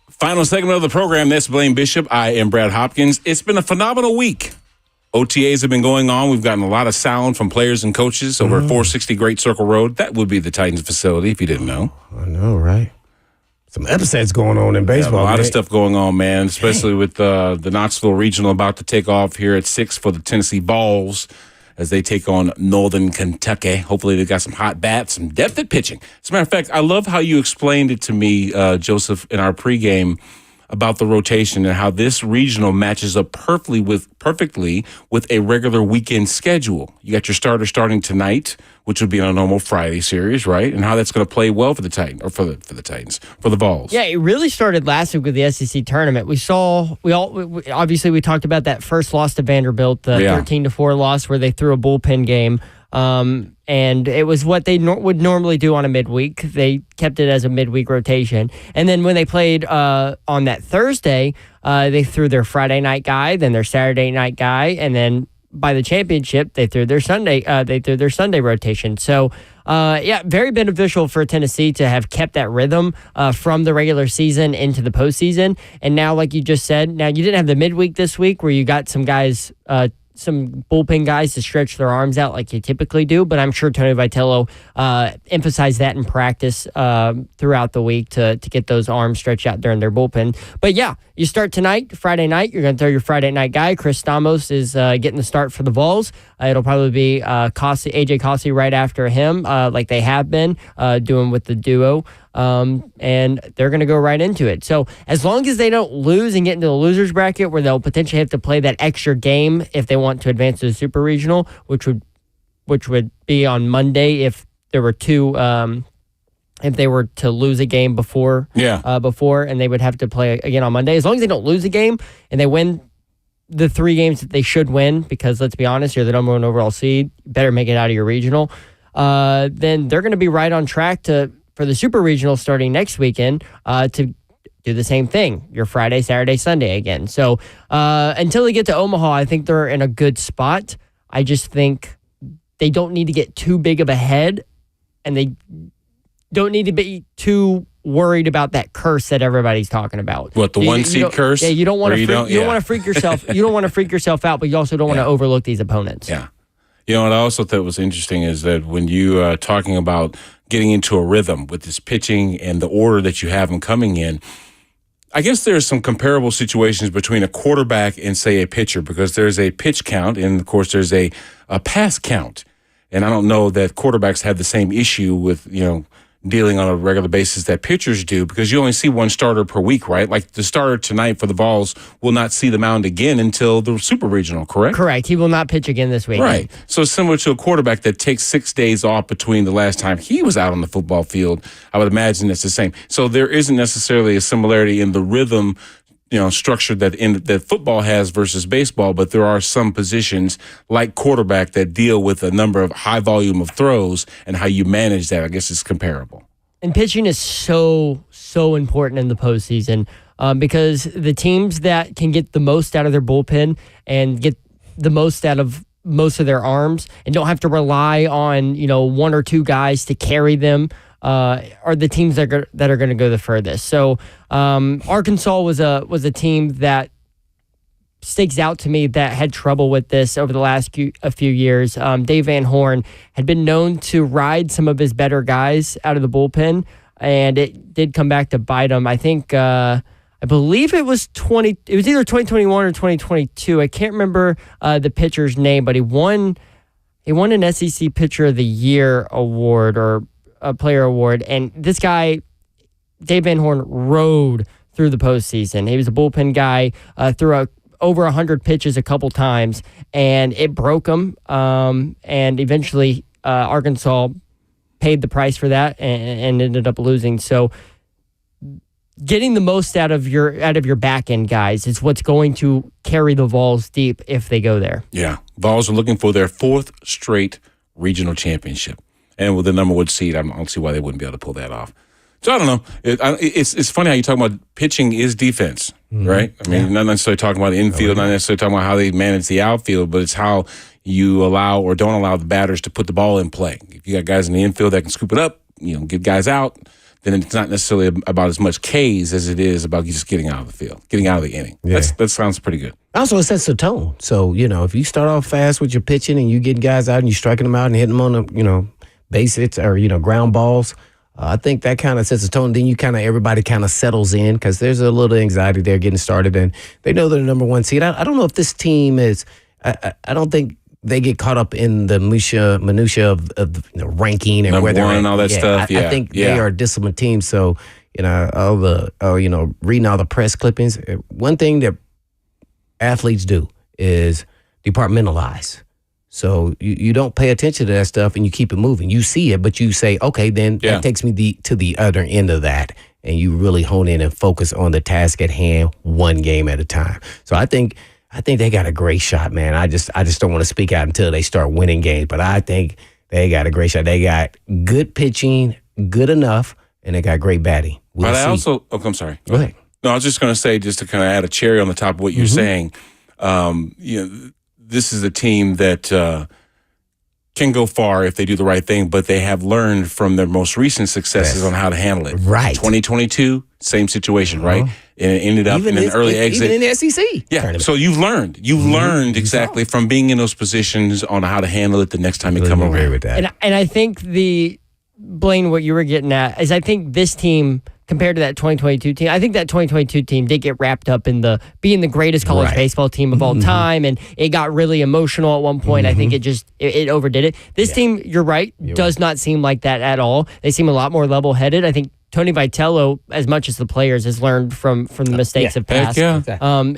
Final segment of the program. That's Blaine Bishop. I am Brad Hopkins. It's been a phenomenal week. OTAs have been going on. We've gotten a lot of sound from players and coaches over 460 Great Circle Road. That would be the Titans facility, if you didn't know. I know, right? Some upsets going on in baseball. A lot man. of stuff going on, man, especially with the Knoxville Regional about to take off here at 6 for the Tennessee Vols as they take on Northern Kentucky. Hopefully they got some hot bats, some depth at pitching. As a matter of fact, I love how you explained it to me, Joseph, in our pregame about the rotation and how this regional matches up perfectly with a regular weekend schedule. You got your starter starting tonight, which would be on a normal Friday series, right? And how that's going to play well for the Titans, or for the Titans, for the Vols. Yeah, it really started last week with the SEC tournament. We obviously we talked about that first loss to Vanderbilt, the 13-4 loss where they threw a bullpen game. And it was what they would normally do on a midweek. They kept it as a midweek rotation. And then when they played on that Thursday, they threw their Friday night guy, then their Saturday night guy, and then by the championship, they threw their Sunday rotation. So, very beneficial for Tennessee to have kept that rhythm from the regular season into the postseason. And now, like you just said, now you didn't have the midweek this week where you got some guys some bullpen guys to stretch their arms out like you typically do, but I'm sure Tony Vitello emphasized that in practice throughout the week to get those arms stretched out during their bullpen. But yeah, you start tonight, Friday night. You're going to throw your Friday night guy. Chris Stamos is getting the start for the Vols. It'll probably be AJ Cossey right after him, like they have been doing with the duo. And they're going to go right into it. So as long as they don't lose and get into the loser's bracket where they'll potentially have to play that extra game if they want to advance to the Super Regional, which would be on Monday if there were two, if they were to lose a game before, and they would have to play again on Monday. As long as they don't lose a game and they win the 3 games that they should win, because let's be honest, you're the number 1 overall seed, you better make it out of your regional, then they're going to be right on track for the Super Regional starting next weekend to do the same thing, your Friday, Saturday, Sunday again. So until they get to Omaha, I think they're in a good spot. I just think they don't need to get too big of a head, and they don't need to be too worried about that curse that everybody's talking about. What, the one seed curse? Yeah, you don't want to freak yourself. You don't want to freak yourself out, but you also don't want to overlook these opponents. Yeah. You know, what I also thought was interesting is that when you are talking about getting into a rhythm with this pitching and the order that you have them coming in, I guess there's some comparable situations between a quarterback and, say, a pitcher, because there's a pitch count and, of course, there's a pass count. And I don't know that quarterbacks have the same issue with, dealing on a regular basis that pitchers do, because you only see one starter per week, right? Like the starter tonight for the Vols will not see the mound again until the Super Regional, correct? Correct. He will not pitch again this week. Right. So similar to a quarterback that takes 6 days off between the last time he was out on the football field, I would imagine it's the same. So there isn't necessarily a similarity in the rhythm, structure that football has versus baseball, but there are some positions like quarterback that deal with a number of high volume of throws, and how you manage that, I guess, is comparable. And pitching is so important in the postseason because the teams that can get the most out of their bullpen and get the most out of most of their arms and don't have to rely on 1 or 2 guys to carry them are the teams that are going to go the furthest. So Arkansas was a team that sticks out to me that had trouble with this over the last a few years. Dave Van Horn had been known to ride some of his better guys out of the bullpen, and it did come back to bite him. I think I believe it was either 2021 or 2022. I can't remember the pitcher's name, but he won an SEC Pitcher of the Year award or a player award, and this guy, Dave Van Horn, rode through the postseason. He was a bullpen guy, threw over 100 pitches a couple times, and it broke him. And eventually, Arkansas paid the price for that and ended up losing. So, getting the most out of your back end guys is what's going to carry the Vols deep if they go there. Yeah, Vols are looking for their 4th straight regional championship. And with the number 1 seed, I don't see why they wouldn't be able to pull that off. So I don't know. It's funny how you talk about pitching is defense, right? I mean, not necessarily talking about the infield, not necessarily talking about how they manage the outfield, but it's how you allow or don't allow the batters to put the ball in play. If you got guys in the infield that can scoop it up, get guys out, then it's not necessarily about as much Ks as it is about just getting out of the field, getting out of the inning. Yeah. That sounds pretty good. Also, it sets the tone. So, if you start off fast with your pitching and you get guys out and you're striking them out and hitting them on the, base hits or, ground balls, I think that kind of sets the tone. Then everybody kind of settles in because there's a little anxiety there getting started, and they know they're the number one seed. I don't know if this team is. I don't think they get caught up in the minutia of ranking and number where they're one at. And all that stuff. I think they are a disciplined team. So reading all the press clippings, one thing that athletes do is departmentalize. So you don't pay attention to that stuff and you keep it moving. You see it, but you say, okay, then that takes me to the other end of that. And you really hone in and focus on the task at hand, one game at a time. So I think they got a great shot, man. I just don't want to speak out until they start winning games. But I think they got a great shot. They got good pitching, good enough, and they got great batting. But I also, I'm sorry. Go ahead. No, I was just going to say, just to kind of add a cherry on the top of what you're saying, this is a team that can go far if they do the right thing, but they have learned from their most recent successes on how to handle it. Right. 2022, same situation, right? And it ended up in an early exit. Even in the SEC. Yeah. tournament. So you've learned. You've learned exactly from being in those positions on how to handle it the next time you come agree around. with that. And I think Blaine, what you were getting at is I think this team, compared to that 2022 team, I think that 2022 team did get wrapped up in being the greatest college baseball team of all time, and it got really emotional at one point. I think it overdid it. This team, you're right, does not seem like that at all. They seem a lot more level-headed. I think Tony Vitello, as much as the players, has learned from the mistakes of past. Heck yeah.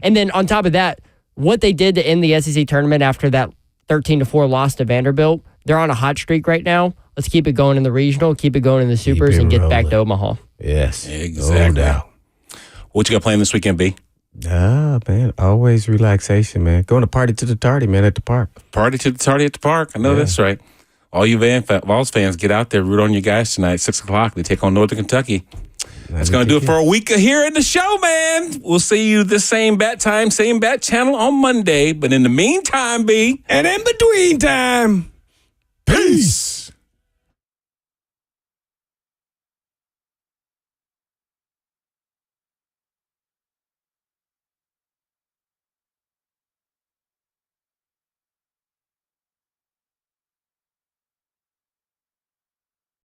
And then on top of that, what they did to end the SEC tournament after that 13-4 loss to Vanderbilt, they're on a hot streak right now. Let's keep it going in the regional, keep it going in the supers, and get back to Omaha. Yes, exactly. No doubt. What you got playing this weekend, B? Man, always relaxation, man. Going to party to the tardy, man, at the park. Party to the tardy at the park. I know that's right. All you Vols fans, get out there, root on your guys tonight, 6 o'clock. They take on Northern Kentucky. That's going to do it for a week here in the show, man. We'll see you the same bat time, same bat channel on Monday. But in the meantime, B. And in between time, Peace.